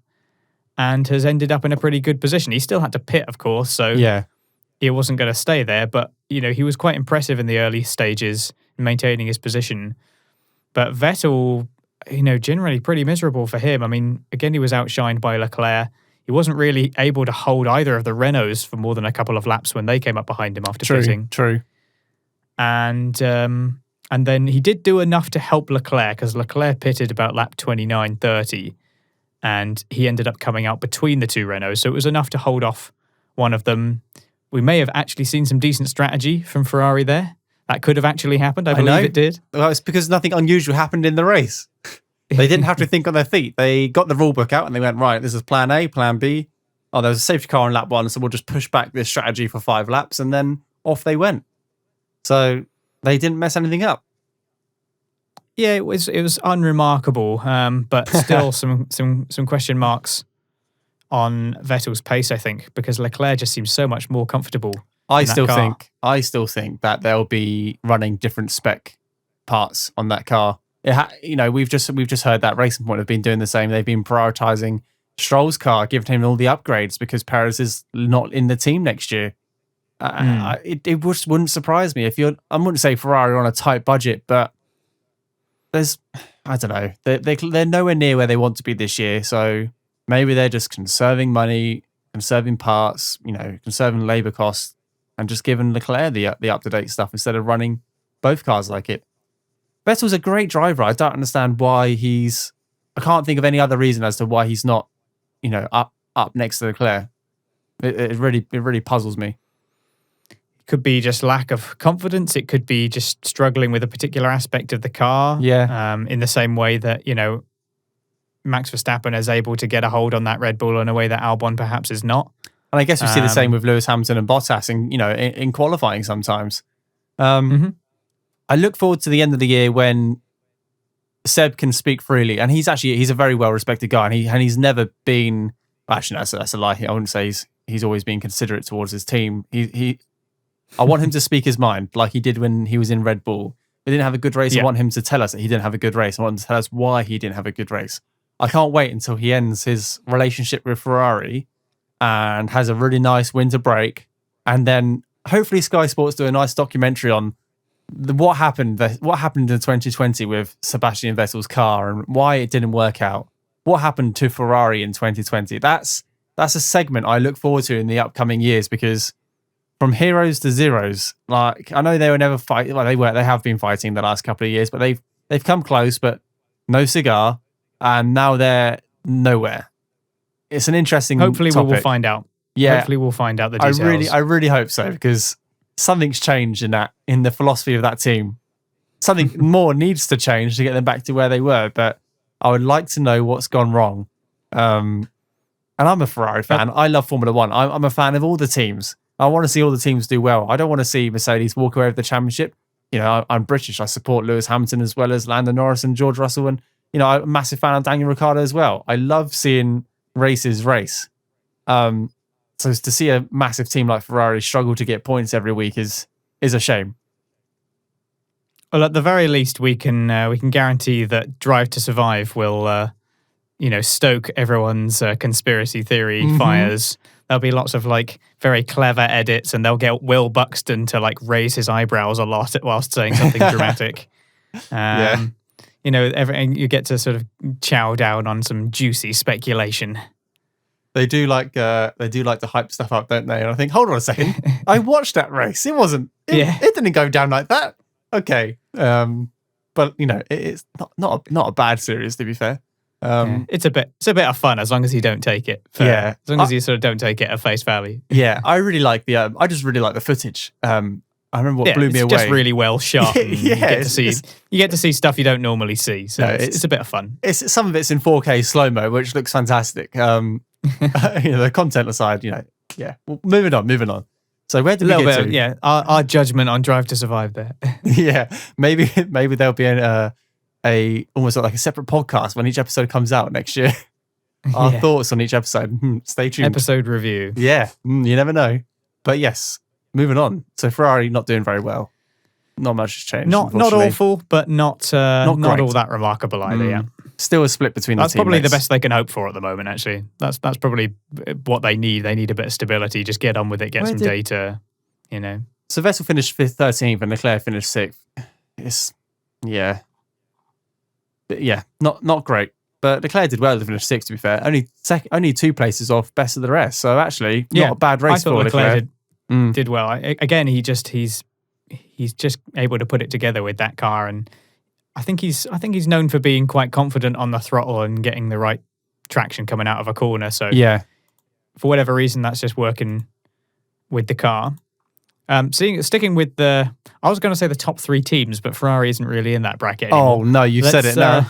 and has ended up in a pretty good position. He still had to pit, of course, so he wasn't going to stay there. But, he was quite impressive in the early stages in maintaining his position. But Vettel, generally pretty miserable for him. I mean, again, he was outshined by Leclerc. He wasn't really able to hold either of the Renaults for more than a couple of laps when they came up behind him after pitting. True. And then he did do enough to help Leclerc, because Leclerc pitted about lap 29, 30, and he ended up coming out between the two Renaults. So it was enough to hold off one of them. We may have actually seen some decent strategy from Ferrari there. That could have actually happened. I believe it did. Well, it's because nothing unusual happened in the race. They didn't have to think on their feet. They got the rule book out and they went, right, this is plan A, plan B. Oh, there was a safety car on lap 1, so we'll just push back this strategy for 5 laps, and then off they went. So they didn't mess anything up. Yeah, it was unremarkable, but still some question marks on Vettel's pace, I think, because Leclerc just seems so much more comfortable I in that still car. think that they'll be running different spec parts on that car. We've just heard that Racing Point have been doing the same. They've been prioritizing Stroll's car, giving him all the upgrades because Perez is not in the team next year. It just wouldn't surprise me if I wouldn't say Ferrari are on a tight budget, but I don't know. They're nowhere near where they want to be this year. So maybe they're just conserving money, conserving parts, conserving labor costs, and just giving Leclerc the up-to-date stuff instead of running both cars like it. Vettel's a great driver. I don't understand why I can't think of any other reason as to why he's not, up next to Leclerc. It really puzzles me. Could be just lack of confidence. It could be just struggling with a particular aspect of the car. Yeah. In the same way that, Max Verstappen is able to get a hold on that Red Bull in a way that Albon perhaps is not. And I guess we see the same with Lewis Hamilton and Bottas in qualifying sometimes. I look forward to the end of the year when Seb can speak freely. And he's a very well-respected guy. And he's never been... Actually, no, that's a lie. I wouldn't say he's always been considerate towards his team. I want him to speak his mind like he did when he was in Red Bull. He didn't have a good race. Yeah. I want him to tell us that he didn't have a good race. I want him to tell us why he didn't have a good race. I can't wait until he ends his relationship with Ferrari and has a really nice winter break. And then hopefully Sky Sports do a nice documentary on what happened in 2020 with Sebastian Vettel's car and why it didn't work out. What happened to Ferrari in 2020? That's a segment I look forward to in the upcoming years because from heroes to zeros, like I know they were never fighting. Well, they have been fighting the last couple of years, but they've come close, but no cigar, and now they're nowhere. It's an interesting. Hopefully, topic. we will find out. Yeah, hopefully we'll find out the details. I really hope so because something's changed in the philosophy of that team. Something more needs to change to get them back to where they were, but I would like to know what's gone wrong. And I'm a Ferrari fan. I love Formula One. I'm a fan of all the teams. I want to see all the teams do well. I don't want to see Mercedes walk away with the championship. I'm British. I support Lewis Hamilton as well as Lando Norris and George Russell. And, I'm a massive fan of Daniel Ricciardo as well. I love seeing races race. So to see a massive team like Ferrari struggle to get points every week is a shame. Well, at the very least, we can guarantee that Drive to Survive will, stoke everyone's conspiracy theory fires. There'll be lots of very clever edits, and they'll get Will Buxton to raise his eyebrows a lot whilst saying something dramatic. You get to sort of chow down on some juicy speculation. They do like to hype stuff up, don't they? And I think, hold on a second, I watched that race. It didn't go down like that. Okay, but it's not a bad series, to be fair. It's a bit of fun as long as you don't take it. As long as you sort of don't take it at face value. Yeah, I really like I just really like the footage. I remember what blew me away. It's just really well shot. You get to see stuff you don't normally see. So it's a bit of fun. Some of it's in 4K slow mo, which looks fantastic. The content aside, yeah. Well, moving on. So where did we get to? Yeah, our judgment on Drive to Survive there. Yeah, maybe there'll be a almost like a separate podcast when each episode comes out next year. Our thoughts on each episode. Stay tuned. Episode review. Yeah, you never know. But yes, moving on. So Ferrari not doing very well. Not much has changed. Not awful, but not all that remarkable either. Yeah, still a split between the teammates. That's probably the best they can hope for at the moment. Actually, that's probably what they need. They need a bit of stability. Just get on with it. Get some data. So Vettel finished 13th and Leclerc finished 6th. Not great. But Leclerc did well to finish 6th, to be fair. Only 2 places off best of the rest. So actually, not a bad race for Leclerc. Did well. Again, he's just able to put it together with that car, and I think he's known for being quite confident on the throttle and getting the right traction coming out of a corner. So for whatever reason, that's just working with the car. Sticking with I was going to say the top 3 teams, but Ferrari isn't really in that bracket anymore. Oh no, you've said it now.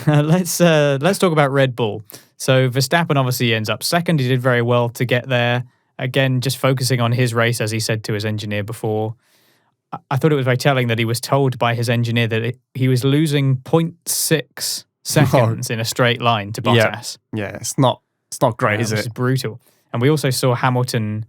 Let's talk about Red Bull. So Verstappen obviously ends up second. He did very well to get there. Again, just focusing on his race, as he said to his engineer before. I thought it was very telling that he was told by his engineer that he was losing 0.6 seconds in a straight line to Bottas. Yeah, it's not great, is it? It's brutal. And we also saw Hamilton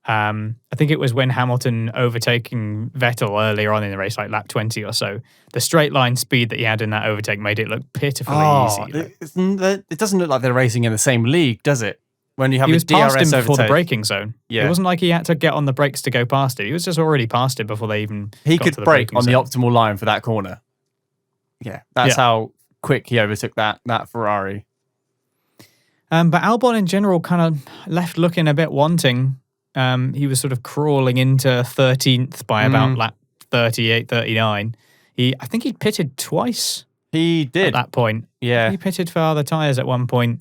I think it was when Hamilton overtaking Vettel earlier on in the race, like lap 20 or so. The straight line speed that he had in that overtake made it look pitifully easy. It doesn't look like they're racing in the same league, does it? When you have he a was DRS past him overtake. before the braking zone. Yeah. It wasn't like he had to get on the brakes to go past it. He was just already past it before they even He got could to the brake braking on the zone. optimal line for that corner. Yeah, that's how quick he overtook that Ferrari. But Albon in general kind of left looking a bit wanting. He was sort of crawling into 13th by about lap 38, 39. I think he'd pitted twice. He did. At that point. Yeah. He pitted for other tyres at one point.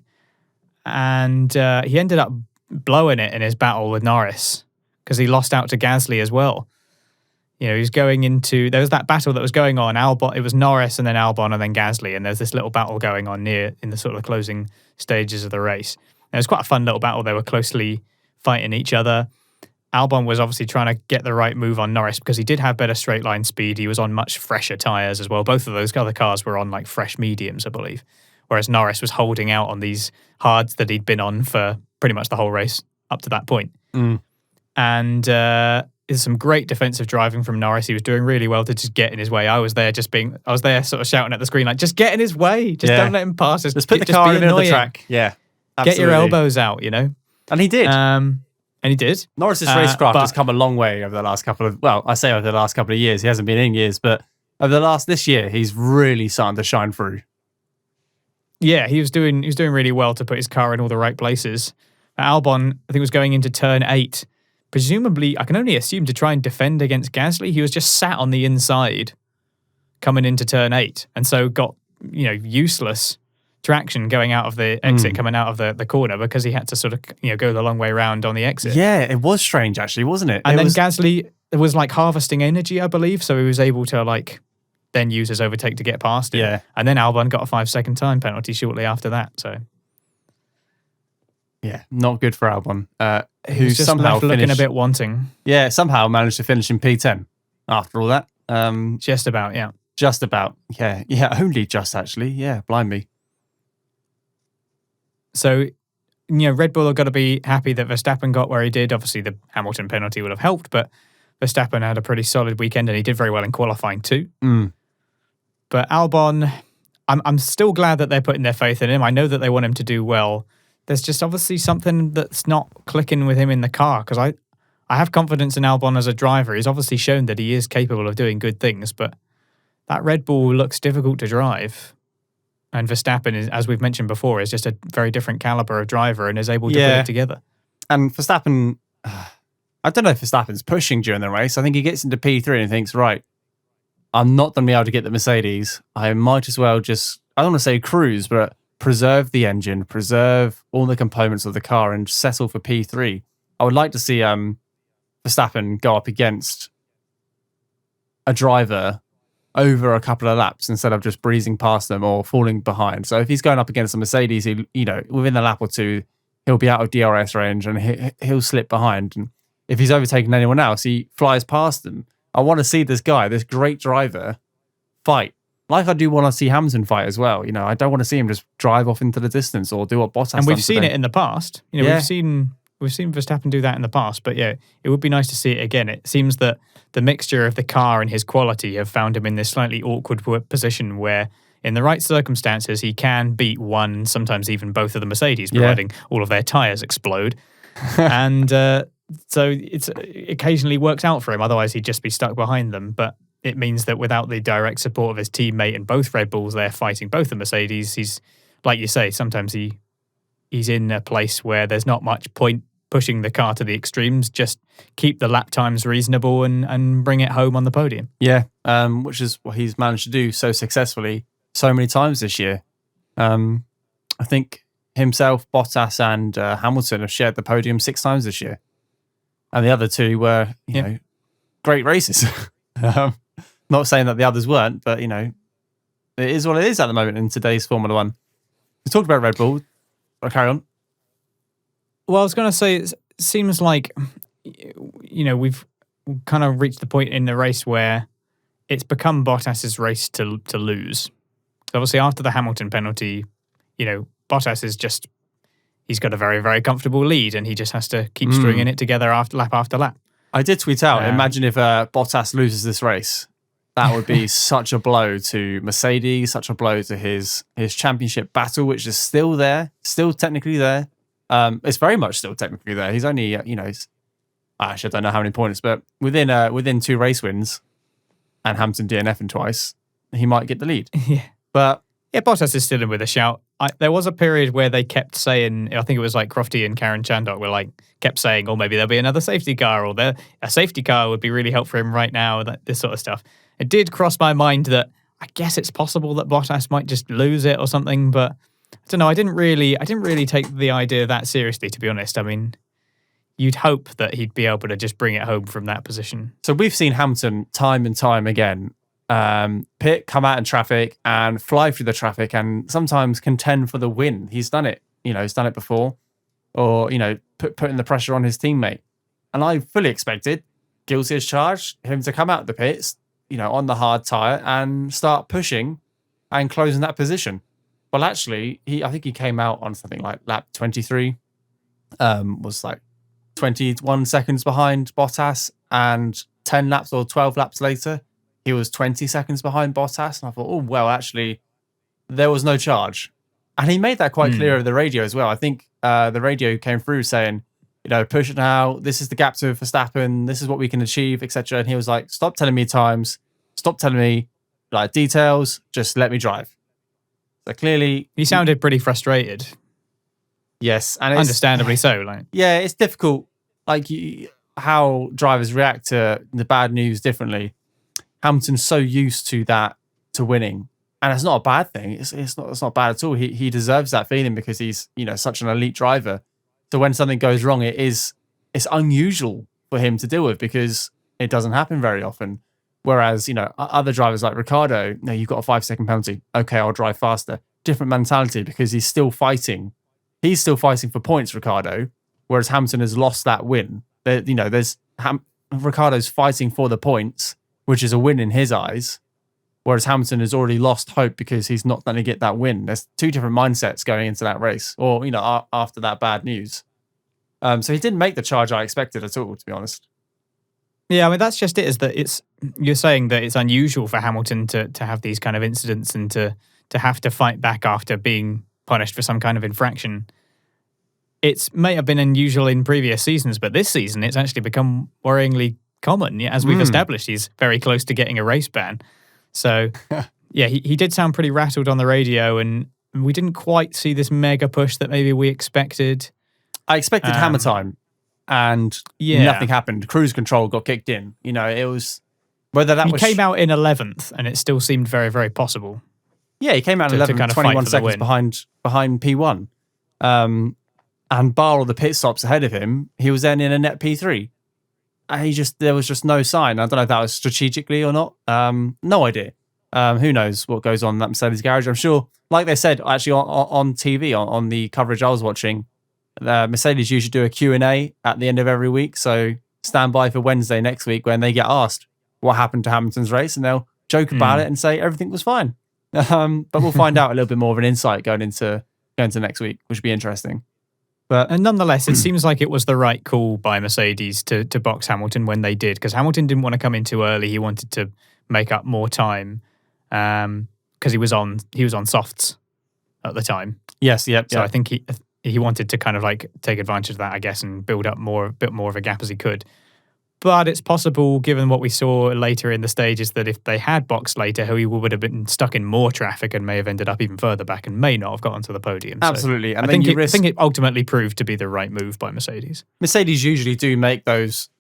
And he ended up blowing it in his battle with Norris because he lost out to Gasly as well. He was going into... There was that battle that was going on. Albon, it was Norris and then Albon and then Gasly. And there's this little battle going on in the sort of closing stages of the race. And it was quite a fun little battle. They were closely fighting each other. Albon was obviously trying to get the right move on Norris because he did have better straight line speed. He was on much fresher tyres as well. Both of those other cars were on like fresh mediums, I believe. Whereas Norris was holding out on these hards that he'd been on for pretty much the whole race up to that point. And there's some great defensive driving from Norris. He was doing really well to just get in his way. I was there sort of shouting at the screen, like, just get in his way. Just don't let him pass. Just put the car in the middle of the track. Yeah, absolutely. Get your elbows out, And he did. And he did. Norris's racecraft has come a long way over the last couple of, over the last couple of years. He hasn't been in years, but over this year, he's really starting to shine through. Yeah, he was doing really well to put his car in all the right places. Albon, I think, was going into turn 8. Presumably, I can only assume to try and defend against Gasly. He was just sat on the inside coming into turn 8 and so got, useless traction going out of the exit, coming out of the corner because he had to sort of, go the long way around on the exit. Yeah, it was strange actually, wasn't it? And then Gasly was like harvesting energy, I believe, so he was able to like then use his overtake to get past it. Yeah. And then Albon got a 5-second time penalty shortly after that. So yeah, not good for Albon. Who somehow left looking a bit wanting. Yeah, somehow managed to finish in P10 after all that. Just about, yeah. Just about. Yeah, only just actually. Yeah, blimey. So, Red Bull have got to be happy that Verstappen got where he did. Obviously, the Hamilton penalty would have helped, but Verstappen had a pretty solid weekend and he did very well in qualifying too. But Albon, I'm still glad that they're putting their faith in him. I know that they want him to do well. There's just obviously something that's not clicking with him in the car because I have confidence in Albon as a driver. He's obviously shown that he is capable of doing good things, but that Red Bull looks difficult to drive. And Verstappen, as we've mentioned before, is just a very different caliber of driver and is able to put it together. And Verstappen, I don't know if Verstappen's pushing during the race. I think he gets into P3 and thinks, right, I'm not going to be able to get the Mercedes. I might as well just, I don't want to say cruise, but preserve the engine, preserve all the components of the car and settle for P3. I would like to see Verstappen go up against a driver over a couple of laps instead of just breezing past them or falling behind. So if he's going up against a Mercedes, within a lap or two, he'll be out of DRS range and he'll slip behind. And if he's overtaken anyone else, he flies past them. I want to see this guy, this great driver, fight. Like I do want to see Hamilton fight as well. I don't want to see him just drive off into the distance or do what Bottas And we've seen it in the past. We've seen Verstappen do that in the past. But yeah, it would be nice to see it again. It seems that the mixture of the car and his quality have found him in this slightly awkward position where in the right circumstances, he can beat one, sometimes even both of the Mercedes, providing all of their tyres explode. And so it occasionally works out for him. Otherwise, he'd just be stuck behind them. But it means that without the direct support of his teammate and both Red Bulls there fighting both the Mercedes, he's, like you say, sometimes he's in a place where there's not much point pushing the car to the extremes. Just keep the lap times reasonable and bring it home on the podium. Yeah, which is what he's managed to do so successfully so many times this year. I think himself, Bottas and Hamilton have shared the podium 6 times this year. And the other two were, great races. Not saying that the others weren't, but, it is what it is at the moment in today's Formula One. We talked about Red Bull. I'll carry on. Well, I was going to say, it seems like, we've kind of reached the point in the race where it's become Bottas's race to lose. Obviously, after the Hamilton penalty, Bottas is just, he's got a very, very comfortable lead and he just has to keep stringing it together after lap. I did tweet out, imagine if Bottas loses this race. That would be such a blow to Mercedes, such a blow to his championship battle, which is still there, still technically there. It's very much still technically there. He's only, actually, I don't know how many points, but within 2 race wins and Hamilton DNFing twice, he might get the lead. Yeah. But yeah, Bottas is still in with a shout. There was a period where they kept saying, I think it was like Crofty and Karen Chandok were like, kept saying, maybe there'll be another safety car, or a safety car would be really helpful for him right now, this sort of stuff. It did cross my mind that I guess it's possible that Bottas might just lose it or something, but I don't know. I didn't really take the idea that seriously, to be honest. I mean, you'd hope that he'd be able to just bring it home from that position. So we've seen Hamilton time and time again pit, come out in traffic and fly through the traffic and sometimes contend for the win. He's done it. He's done it before, or, putting the pressure on his teammate. And I fully expected, guilty as charged, him to come out of the pits, on the hard tyre and start pushing and closing that position. Well, actually, I think he came out on something like lap 23, was like 21 seconds behind Bottas, and 10 laps or 12 laps later, he was 20 seconds behind Bottas. And I thought, actually, there was no charge. And he made that quite clear over the radio as well. I think the radio came through saying, push it now. This is the gap to Verstappen. This is what we can achieve, etc. And he was like, stop telling me times. Stop telling me details. Just let me drive. So clearly, he sounded pretty frustrated. Yes, and understandably so. Yeah, it's difficult. How drivers react to the bad news differently. Hamilton's so used to that, to winning, and it's not a bad thing. It's not bad at all. He deserves that feeling because he's such an elite driver. So when something goes wrong, it's unusual for him to deal with because it doesn't happen very often. Whereas other drivers like Ricciardo, no, you've got a 5-second penalty. Okay, I'll drive faster. Different mentality because he's still fighting. He's still fighting for points, Ricciardo. Whereas Hamilton has lost that win. Ricciardo's fighting for the points, which is a win in his eyes. Whereas Hamilton has already lost hope because he's not going to get that win. There's 2 different mindsets going into that race, or after that bad news. So he didn't make the charge I expected at all, to be honest. Yeah, I mean that's just it. Is that you're saying that it's unusual for Hamilton to have these kind of incidents and to have to fight back after being punished for some kind of infraction. It may have been unusual in previous seasons, but this season it's actually become worryingly common. Yeah, as we've established, he's very close to getting a race ban. So, yeah, he did sound pretty rattled on the radio, and we didn't quite see this mega push that maybe we expected. I expected hammer time, and nothing happened. Cruise control got kicked in. It was whether that was... He came out in 11th, and it still seemed very, very possible. Yeah, he came out in 11th, 21 seconds behind P1. And bar all the pit stops ahead of him, he was then in a net P3. And there was just no sign. I don't know if that was strategically or not. No idea. Who knows what goes on in that Mercedes garage? I'm sure, like they said, actually on TV, on the coverage I was watching, Mercedes usually do a Q&A at the end of every week. So stand by for Wednesday next week when they get asked what happened to Hamilton's race, and they'll joke about it and say everything was fine. But we'll find out a little bit more of an insight going into next week, which would be interesting. And nonetheless, it seems like it was the right call by Mercedes to box Hamilton when they did, because Hamilton didn't want to come in too early. He wanted to make up more time because he was on softs at the time. Yes, yep. So I think he wanted to kind of take advantage of that, I guess, and build up a bit more of a gap as he could. But it's possible, given what we saw later in the stages, that if they had boxed later, he would have been stuck in more traffic and may have ended up even further back and may not have got onto the podium. Absolutely. So I think it ultimately proved to be the right move by Mercedes. Mercedes usually do make those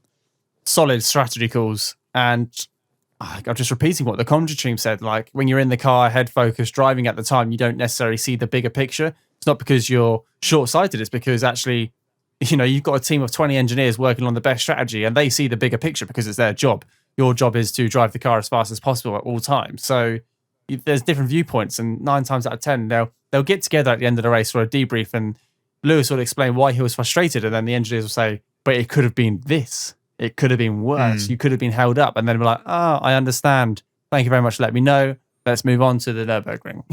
solid strategy calls. And I'm just repeating what the commentary team said. Like, when you're in the car, head focused, driving at the time, you don't necessarily see the bigger picture. It's not because you're short-sighted. It's because actually... you've got a team of 20 engineers working on the best strategy, and they see the bigger picture because it's their job. Your job is to drive the car as fast as possible at all times. So there's different viewpoints, and 9 times out of 10, they'll get together at the end of the race for a debrief, and Lewis will explain why he was frustrated, and then the engineers will say, but it could have been this. It could have been worse. You could have been held up. And then we're like, I understand. Thank you very much for letting me know. Let's move on to the Nürburgring,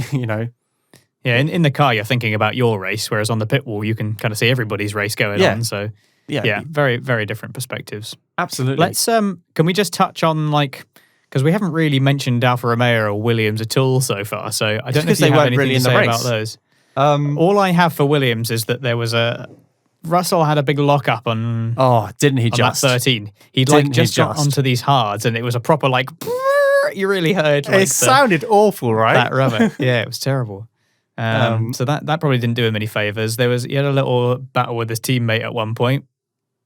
Yeah, in the car, you're thinking about your race, whereas on the pit wall, you can kind of see everybody's race going on. So, yeah, very, very different perspectives. Absolutely. Let's, can we just touch on, like, because we haven't really mentioned Alfa Romeo or Williams at all so far, so I don't know if you have anything really to say about those. All I have for Williams is that there was Russell had a big lock-up on... Oh, didn't he just? That 13. He'd just got onto these hards, and it was a proper, like, you really heard... Like, it sounded awful, right? That rubber. Yeah, it was terrible. So that probably didn't do him any favours. He had a little battle with his teammate at one point.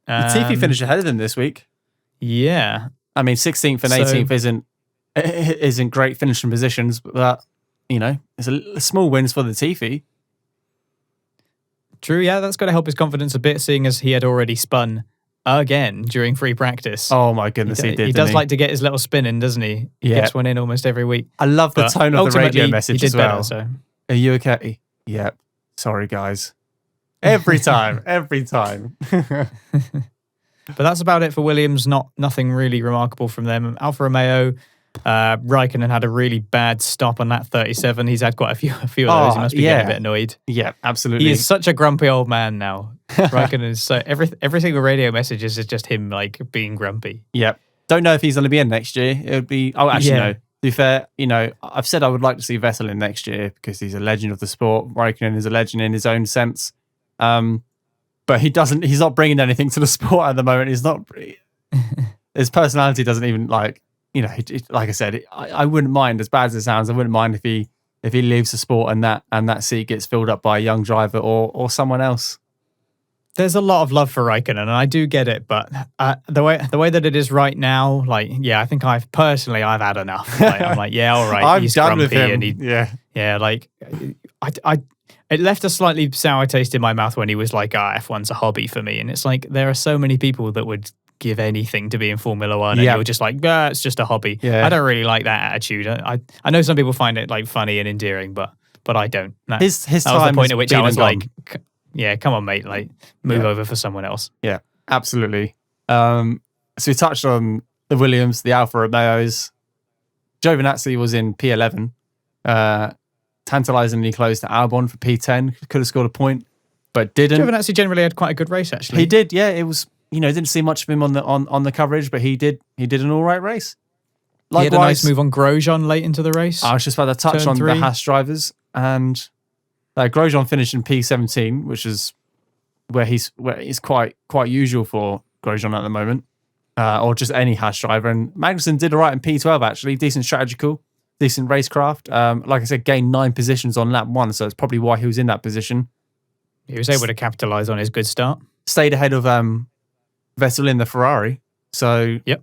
Latifi finished ahead of them this week. Yeah. I mean, 16th and 18th isn't great finishing positions, but, it's a small wins for Latifi. True, yeah, that's got to help his confidence a bit, seeing as he had already spun again during free practice. Oh my goodness, he did. He does like to get his little spin in, doesn't he? He gets one in almost every week. I love the tone of the radio message as well. Better, so. Are you okay? Yep. Sorry, guys. Every time. But that's about it for Williams. Nothing really remarkable from them. Alfa Romeo, Raikkonen had a really bad stop on that 37. He's had quite a few of those. He must be getting a bit annoyed. Yeah, absolutely. He is such a grumpy old man now. Raikkonen is so every single radio message is just him like being grumpy. Yep. Don't know if he's going to be in next year. It would be. Oh, actually, no. To be fair, I've said I would like to see Vettel in next year because he's a legend of the sport. Raikkonen is a legend in his own sense. But he's not bringing anything to the sport at the moment. He's not, his personality doesn't even like I said, I wouldn't mind, as bad as it sounds, I wouldn't mind if he leaves the sport and that seat gets filled up by a young driver or someone else. There's a lot of love for Raikkonen, and I do get it, but the way that it is right now, I think I've had enough. I'm like, yeah, all right, I'm he's done grumpy with him. It left a slightly sour taste in my mouth when he was like, F1's a hobby for me, and it's like there are so many people that would give anything to be in Formula One, and you're just like, it's just a hobby. Yeah. I don't really like that attitude. I know some people find it like funny and endearing, but I don't. His that time was the point at which I was gone. like, yeah, come on, mate, like move over for someone else. Yeah, absolutely. So we touched on the Williams, the Alfa Romeos. Giovinazzi was in P11. Tantalizingly close to Albon for P10. Could have scored a point, but didn't. Giovinazzi generally had quite a good race, actually. He did, yeah. It was, didn't see much of him on the coverage, but he did an all right race. Likewise, he had a nice move on Grosjean late into the race. I was just about to touch on the Haas drivers, and Grosjean finished in P17, which is where he's quite usual for Grosjean at the moment, or just any Haas driver. And Magnussen did all right in P12, actually. Decent strategical, decent racecraft. Like I said, gained 9 positions on lap 1, so it's probably why he was in that position. He was able to capitalise on his good start. Stayed ahead of Vettel in the Ferrari. So, yep.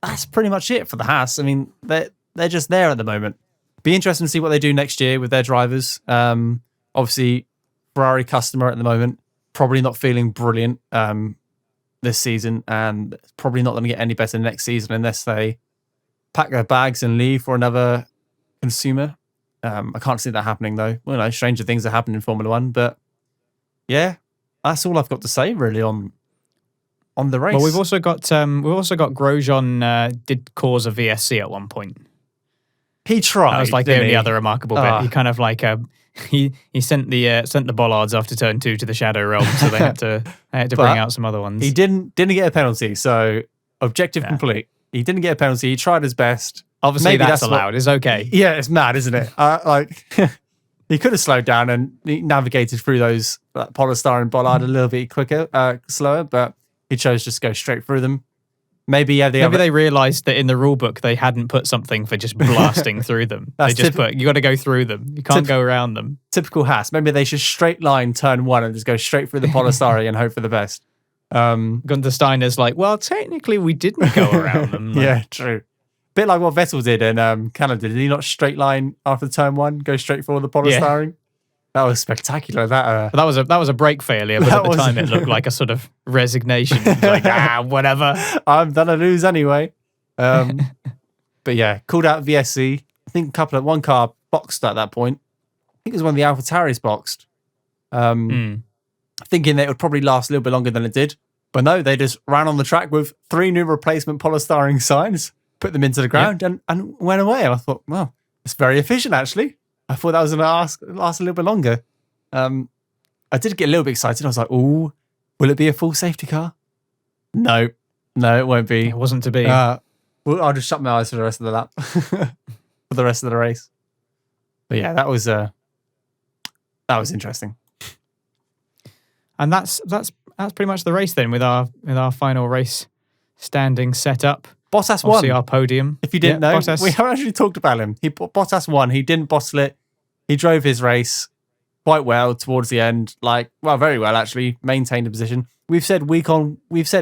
That's pretty much it for the Haas. I mean, they're just there at the moment. Be interesting to see what they do next year with their drivers. Obviously, Ferrari customer at the moment, probably not feeling brilliant this season, and probably not going to get any better next season unless they pack their bags and leave for another consumer. I can't see that happening though. Well, stranger things are happening in Formula One, but yeah, that's all I've got to say really on the race. Well, we've also got Grosjean did cause a VSC at one point. He tried. That was like the only other remarkable bit. He kind of like he sent the bollards after turn 2 to the shadow realm, so they had to bring out some other ones. He didn't get a penalty, so objective complete. He didn't get a penalty. He tried his best. Obviously, maybe that's allowed. It's okay. Yeah, it's mad, isn't it? He could have slowed down and he navigated through those polystyrene bollard a little bit slower, but he chose just to go straight through them. Maybe they realised that in the rule book they hadn't put something for just blasting through them. They just put, you got to go through them. You can't go around them. Typical Haas. Maybe they should straight line turn 1 and just go straight through the polystyrene and hope for the best. Gunther Steiner's like, well, technically we didn't go around them. Yeah, true. Bit like what Vettel did in Canada. Did he not straight line after turn 1, go straight for the polystyrene? Yeah. That was spectacular. That was a brake failure, but at the time it looked like a sort of resignation. Like, whatever. I'm gonna lose anyway. But yeah, called out VSC. I think one car boxed at that point. I think it was one of the AlphaTauris boxed. Thinking that it would probably last a little bit longer than it did. But no, they just ran on the track with 3 new replacement polystyrene signs, put them into the ground and went away. And I thought, well, it's very efficient actually. I thought that was going to last a little bit longer. I did get a little bit excited. I was like, "Oh, will it be a full safety car?" No, it won't be. It wasn't to be. Well, I'll just shut my eyes for the rest of the lap, for the rest of the race. But yeah, that was interesting. And that's pretty much the race then, with our final race standing set up. Bottas won. Obviously our podium. If you didn't know, Bottas. we haven't actually talked about him. Bottas won. He didn't bottle it. He drove his race quite well towards the end. Very well actually. Maintained a position. We've said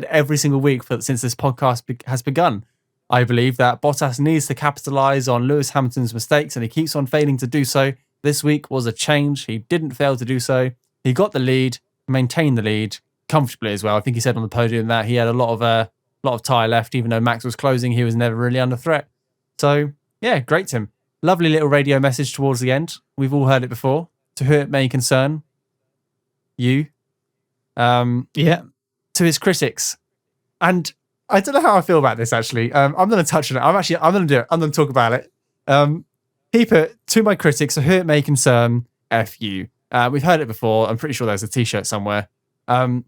every single week since this podcast has begun, I believe, that Bottas needs to capitalise on Lewis Hamilton's mistakes, and he keeps on failing to do so. This week was a change. He didn't fail to do so. He got the lead, maintained the lead comfortably as well. I think he said on the podium that he had a lot of tyre left, even though Max was closing. He was never really under threat. So yeah, great Tim. Lovely little radio message towards the end. We've all heard it before. To who it may concern, you. To his critics. And I don't know how I feel about this actually. I'm going to touch on it. I'm going to do it. I'm going to talk about it. He put, to my critics, to who it may concern, F you. We've heard it before. I'm pretty sure there's a t-shirt somewhere. And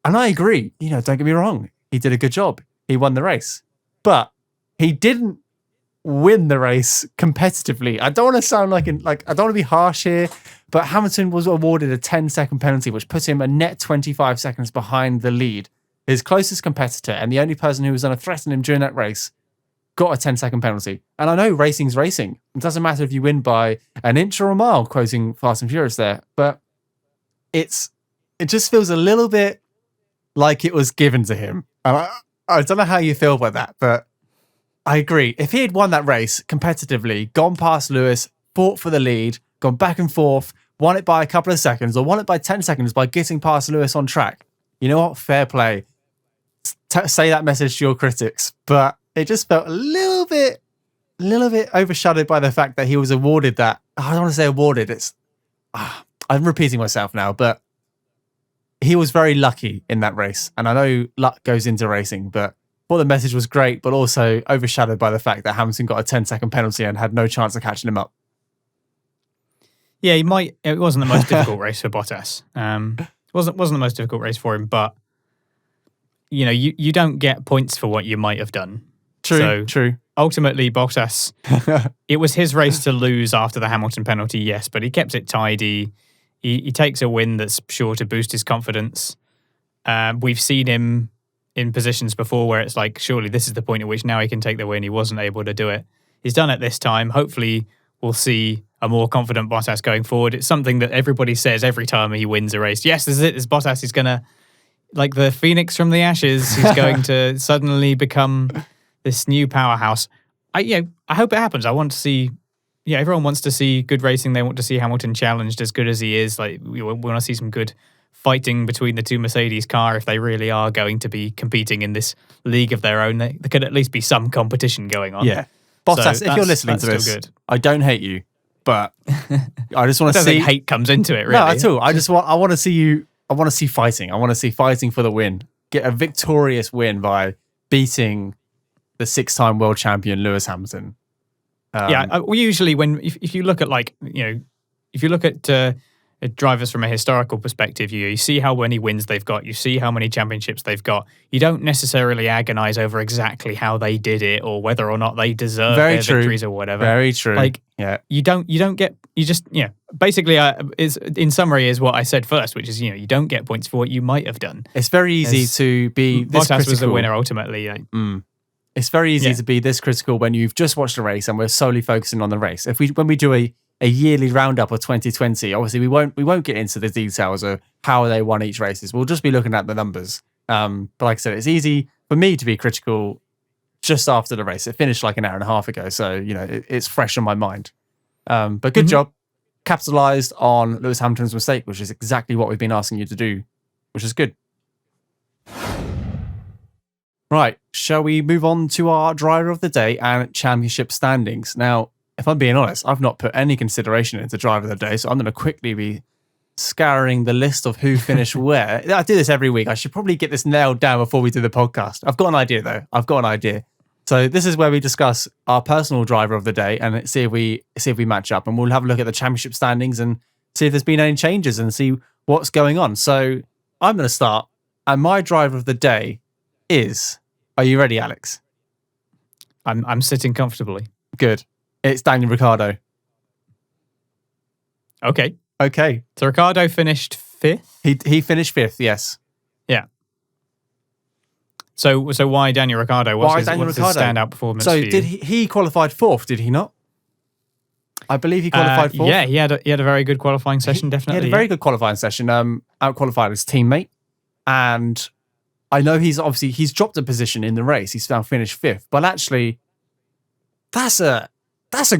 I agree. Don't get me wrong. He did a good job. He won the race. But he didn't win the race competitively. I don't want to sound like I don't want to be harsh here, but Hamilton was awarded a 10-second penalty, which put him a net 25 seconds behind the lead. His closest competitor and the only person who was going to threaten him during that race got a 10-second penalty. And I know racing's racing. It doesn't matter if you win by an inch or a mile, quoting Fast and Furious there, but it just feels a little bit like it was given to him. And I don't know how you feel about that, but I agree. If he had won that race competitively, gone past Lewis, fought for the lead, gone back and forth, won it by a couple of seconds or won it by 10 seconds by getting past Lewis on track, you know what? Fair play. Say that message to your critics. But it just felt a little bit overshadowed by the fact that he was awarded that. I don't want to say awarded. I'm repeating myself now, but he was very lucky in that race. And I know luck goes into racing, but the message was great, but also overshadowed by the fact that Hamilton got a 10-second penalty and had no chance of catching him up. Yeah, it wasn't the most difficult race for Bottas. It wasn't the most difficult race for him, but you don't get points for what you might have done. True. Ultimately, Bottas, it was his race to lose after the Hamilton penalty, yes, but he kept it tidy. He takes a win that's sure to boost his confidence. We've seen him in positions before where it's like, surely this is the point at which now he can take the win. He wasn't able to do it. He's done it this time. Hopefully, we'll see a more confident Bottas going forward. It's something that everybody says every time he wins a race. Yes, this is it. This Bottas is going to, like the phoenix from the ashes, he's going to suddenly become this new powerhouse. I hope it happens. I want to see, everyone wants to see good racing. They want to see Hamilton challenged as good as he is. Like, we want to see some good fighting between the two Mercedes car. If they really are going to be competing in this league of their own, there could at least be some competition going on. Yeah. Bottas, if you're listening to this, good. I don't hate you, but I just want to see. I don't think hate comes into it, really. No, at all. I want to see you. I want to see fighting. I want to see fighting for the win. Get a victorious win by beating the 6-time world champion Lewis Hamilton. We usually, if you look at if you look at drivers from a historical perspective, you see how many wins they've got, you see how many championships they've got. You don't necessarily agonize over exactly how they did it or whether or not they deserve their victories or whatever. Very true. Basically, in summary is what I said first, which is, you don't get points for what you might have done. It's very easy to be this Bottas critical. Was the winner ultimately. It's very easy to be this critical when you've just watched a race and we're solely focusing on the race. When we do a yearly roundup of 2020, obviously we won't get into the details of how they won each races. We'll just be looking at the numbers. But like I said, it's easy for me to be critical just after the race. It finished like an hour and a half ago, so it's fresh on my mind. But good job, capitalized on Lewis Hamilton's mistake, which is exactly what we've been asking you to do, which is good. Right, shall we move on to our driver of the day and championship standings? Now, if I'm being honest, I've not put any consideration into driver of the day, so I'm going to quickly be scouring the list of who finished where. I do this every week. I should probably get this nailed down before we do the podcast. I've got an idea, though. So this is where we discuss our personal driver of the day and see if we match up. And we'll have a look at the championship standings and see if there's been any changes and see what's going on. So I'm going to start. And my driver of the day is... Are you ready, Alex? I'm sitting comfortably. Good. It's Daniel Ricciardo. Okay. Okay. So Ricciardo finished 5th? He finished 5th, yes. Yeah. So why Daniel Ricciardo? What's his standout performance for you? Did he qualified 4th, did he not? I believe he qualified 4th. Yeah, he had a very good qualifying session, definitely. He had a very good qualifying session. Out-qualified his teammate. And I know he's dropped a position in the race. He's now finished 5th. But actually, that's a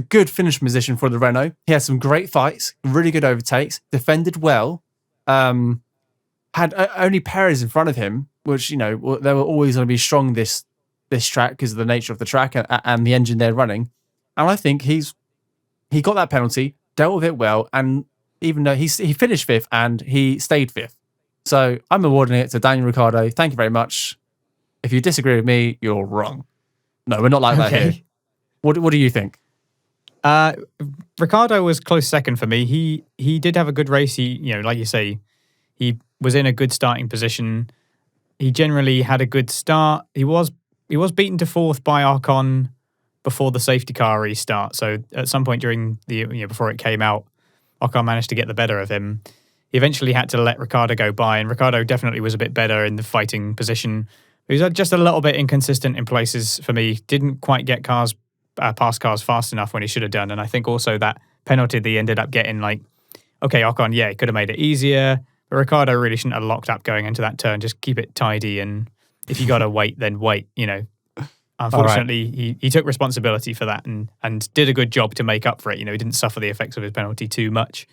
good finish position for the Renault. He had some great fights, really good overtakes, defended well. Had only Perez in front of him, which, they were always going to be strong this track because of the nature of the track and the engine they're running. And I think he got that penalty, dealt with it well, and even though he finished 5th and he stayed 5th. So I'm awarding it to Daniel Ricciardo. Thank you very much. If you disagree with me, you're wrong. No, we're not like that here. What do you think? Ricciardo was close second for me. He did have a good race. He, like you say, he was in a good starting position. He generally had a good start. He was beaten to 4th by Ocon before the safety car restart. So at some point during before it came out, Ocon managed to get the better of him. He eventually had to let Ricciardo go by, and Ricciardo definitely was a bit better in the fighting position. He was just a little bit inconsistent in places for me. Didn't quite get past cars fast enough when he should have done. And I think also that penalty that he ended up getting, okay, Ocon, he could have made it easier, but Ricciardo really shouldn't have locked up going into that turn. Just keep it tidy, and if you got to wait, then wait, Unfortunately, he took responsibility for that and did a good job to make up for it. He didn't suffer the effects of his penalty too much.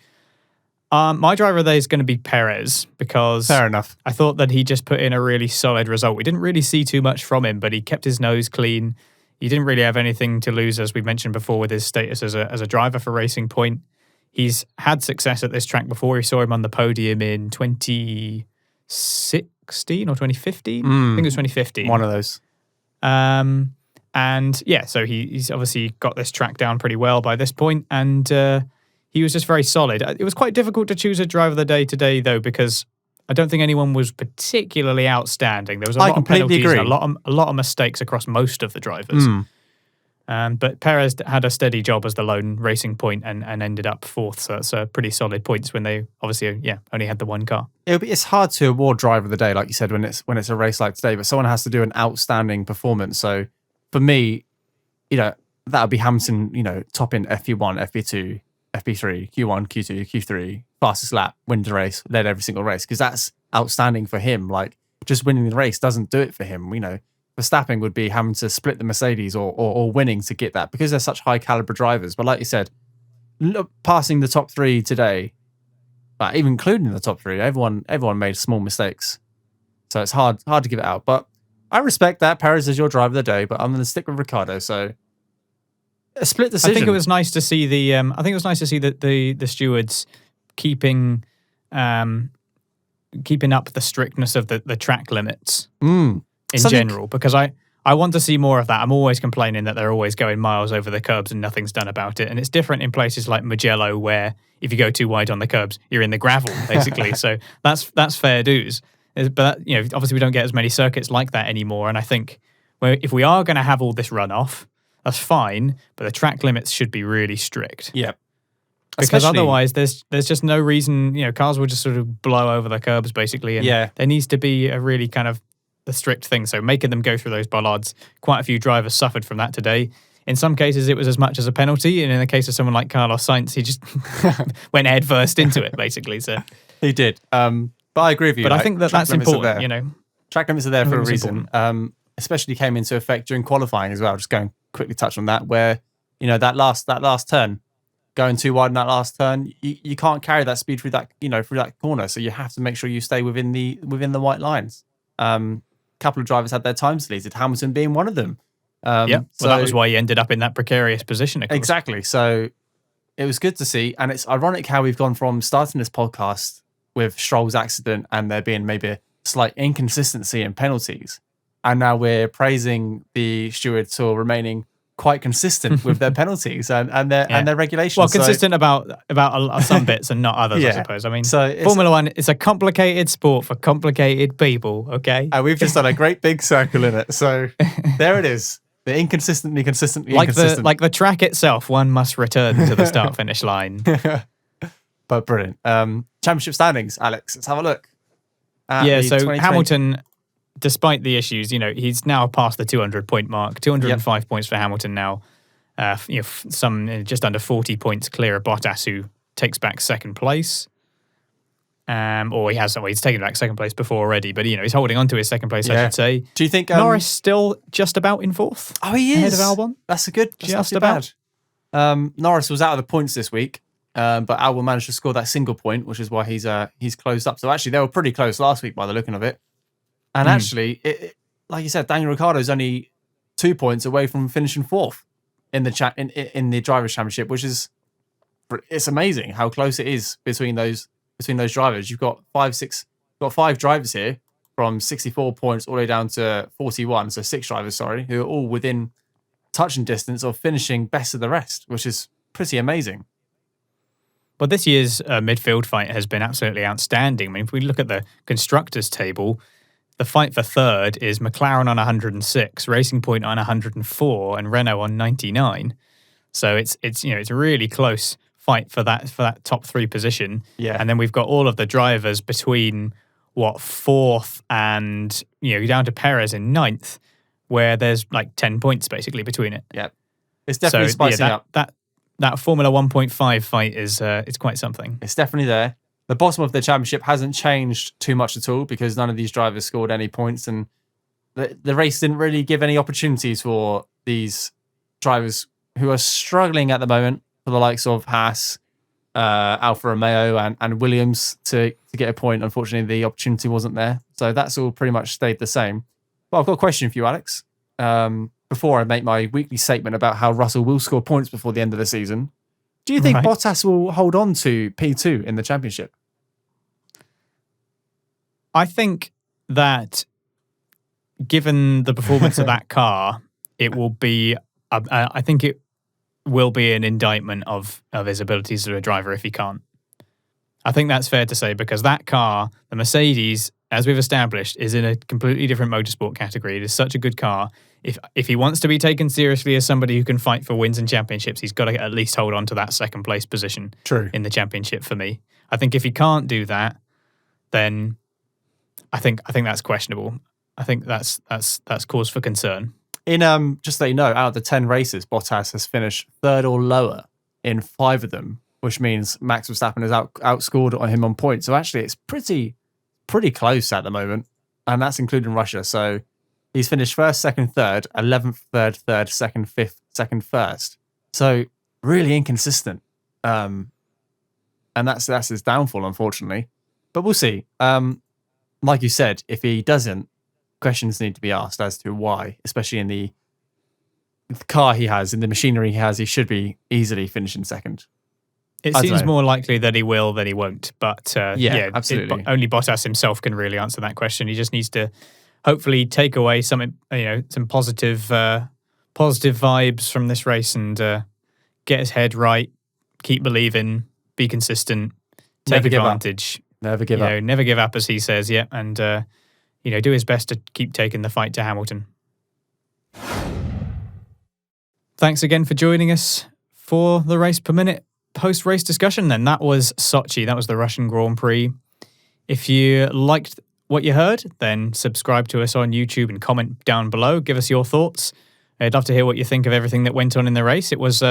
My driver there is going to be Perez because fair enough. I thought that he just put in a really solid result. We didn't really see too much from him, but he kept his nose clean. He didn't really have anything to lose, as we mentioned before, with his status as a driver for Racing Point. He's had success at this track before. We saw him on the podium in 2016 or 2015. I think it was 2015. One of those. So he's obviously got this track down pretty well by this point, and he was just very solid. It was quite difficult to choose a driver of the day today, though, because I don't think anyone was particularly outstanding. There was a lot of penalties and a lot of mistakes across most of the drivers. But Perez had a steady job as the lone Racing Point and ended up 4th, so that's pretty solid points when they obviously only had the one car. It's hard to award driver of the day, like you said, when it's a race like today, but someone has to do an outstanding performance. So for me, that would be Hamilton, top in FP1, FP2, FP3, Q1, Q2, Q3, fastest lap, win the race, led every single race, because that's outstanding for him. Just winning the race doesn't do it for him. Verstappen would be having to split the Mercedes or winning to get that, because they're such high caliber drivers. But like you said, passing the top 3 today, even including the top 3, everyone made small mistakes. So it's hard to give it out. But I respect that. Perez is your driver of the day, but I'm going to stick with Ricciardo. So a split decision. I think it was nice to see the stewards keeping up the strictness of the track limits in general, because I want to see more of that. I'm always complaining that they're always going miles over the curbs and nothing's done about it. And it's different in places like Mugello, where if you go too wide on the curbs, you're in the gravel, basically. So that's fair dues. But obviously we don't get as many circuits like that anymore. And I think if we are going to have all this runoff, that's fine, but the track limits should be really strict. Yeah. Because otherwise there's just no reason, cars will just sort of blow over the curbs, basically. And there needs to be a really kind of the strict thing. So making them go through those bollards, quite a few drivers suffered from that today. In some cases, it was as much as a penalty. And in the case of someone like Carlos Sainz, he just went head first into it, basically. So he did. But I agree with you. But I think that's important, Track limits are there for a reason. Especially came into effect during qualifying as well. Just going quickly touch on that, where that last turn, going too wide in that last turn, you can't carry that speed through that corner. So you have to make sure you stay within the white lines. A couple of drivers had their times deleted, Hamilton being one of them. So that was why he ended up in that precarious position. Of course. Exactly. So it was good to see, and it's ironic how we've gone from starting this podcast with Stroll's accident and there being maybe a slight inconsistency in penalties, And now we're praising the stewards for remaining quite consistent with their penalties and their regulations. Well, consistent about some bits and not others, I suppose. I mean, Formula One is a complicated sport for complicated people, okay? And we've just done a great big circle in it. So there it is. The inconsistently like inconsistent. Like the track itself, one must return to the start-finish line. But brilliant. Championship standings, Alex. Let's have a look. So Hamilton, despite the issues, he's now past the 200-point mark. 205 points for Hamilton now. Some just under 40 points clear of Bottas, who takes back second place. He's taken back second place before already, but he's holding on to his second place, I should say. Do you think Norris still just about in fourth? Oh, he is ahead of Albon. That's not too bad. Norris was out of the points this week, but Albon managed to score that single point, which is why he's closed up. So actually, they were pretty close last week by the looking of it. And actually, like you said, Daniel Ricciardo's only 2 points away from finishing fourth in the Drivers' Championship, which is it's amazing how close it is between those drivers. You've got five drivers here from 64 points all the way down to 41. So 6 drivers, who are all within touching distance of finishing best of the rest, which is pretty amazing. But this year's midfield fight has been absolutely outstanding. I mean, if we look at the constructors table, the fight for third is McLaren on 106, Racing Point on 104, and Renault on 99. So it's a really close fight for that top 3 position. Yeah. And then we've got all of the drivers between fourth and down to Perez in ninth, where there's like 10 points basically between it. Yeah. It's definitely spicing up. That Formula 1.5 fight is it's quite something. It's definitely there. The bottom of the championship hasn't changed too much at all because none of these drivers scored any points, and the race didn't really give any opportunities for these drivers who are struggling at the moment, for the likes of Haas, Alfa Romeo and Williams to get a point. Unfortunately, the opportunity wasn't there. So that's all pretty much stayed the same. But I've got a question for you, Alex. Before I make my weekly statement about how Russell will score points before the end of the season, do you think Bottas will hold on to P2 in the championship? I think that given the performance of that car, it will be, I think it will be an indictment of his abilities as a driver if he can't. I think that's fair to say because that car, the Mercedes, as we've established, is in a completely different motorsport category. It is such a good car. If he wants to be taken seriously as somebody who can fight for wins and championships, he's got to at least hold on to that second place position in the championship for me. I think if he can't do that, then I think that's questionable. I think that's cause for concern. In just so you know, out of the 10 races, Bottas has finished third or lower in 5 of them, which means Max Verstappen has outscored on him on points. So actually, it's pretty close at the moment, and that's including Russia. So he's finished first, second, third, 11th, third, second, fifth, second, first. So really inconsistent, and that's his downfall, unfortunately. But we'll see. Like you said, if he doesn't, questions need to be asked as to why, especially in the car he has, in the machinery he has. He should be easily finishing second. It seems more likely that he will than he won't. But absolutely. Only Bottas himself can really answer that question. He just needs to hopefully take away some positive vibes from this race and get his head right, keep believing, be consistent, take advantage. Never give up. Never give up, as he says, and do his best to keep taking the fight to Hamilton. Thanks again for joining us for the Race Per Minute post-race discussion then. That was Sochi. That was the Russian Grand Prix. If you liked what you heard, then subscribe to us on YouTube and comment down below. Give us your thoughts. I'd love to hear what you think of everything that went on in the race. It was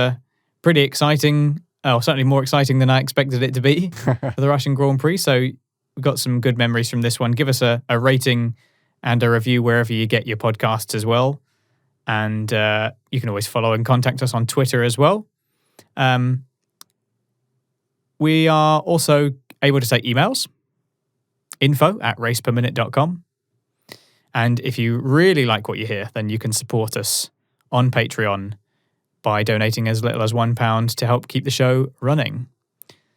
pretty exciting. Certainly more exciting than I expected it to be for the Russian Grand Prix. So we got some good memories from this one. Give us a rating and a review wherever you get your podcasts as well. And you can always follow and contact us on Twitter as well. We are also able to take emails, info@raceperminute.com. And if you really like what you hear, then you can support us on Patreon by donating as little as £1 to help keep the show running.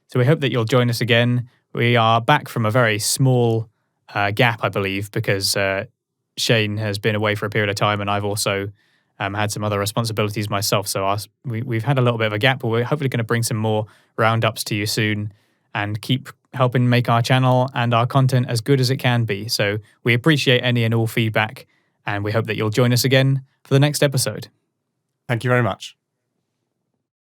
So we hope that you'll join us again. We are back from a very small gap, I believe, because Shane has been away for a period of time, and I've also had some other responsibilities myself. So we've had a little bit of a gap, but we're hopefully going to bring some more roundups to you soon and keep helping make our channel and our content as good as it can be. So we appreciate any and all feedback, and we hope that you'll join us again for the next episode. Thank you very much.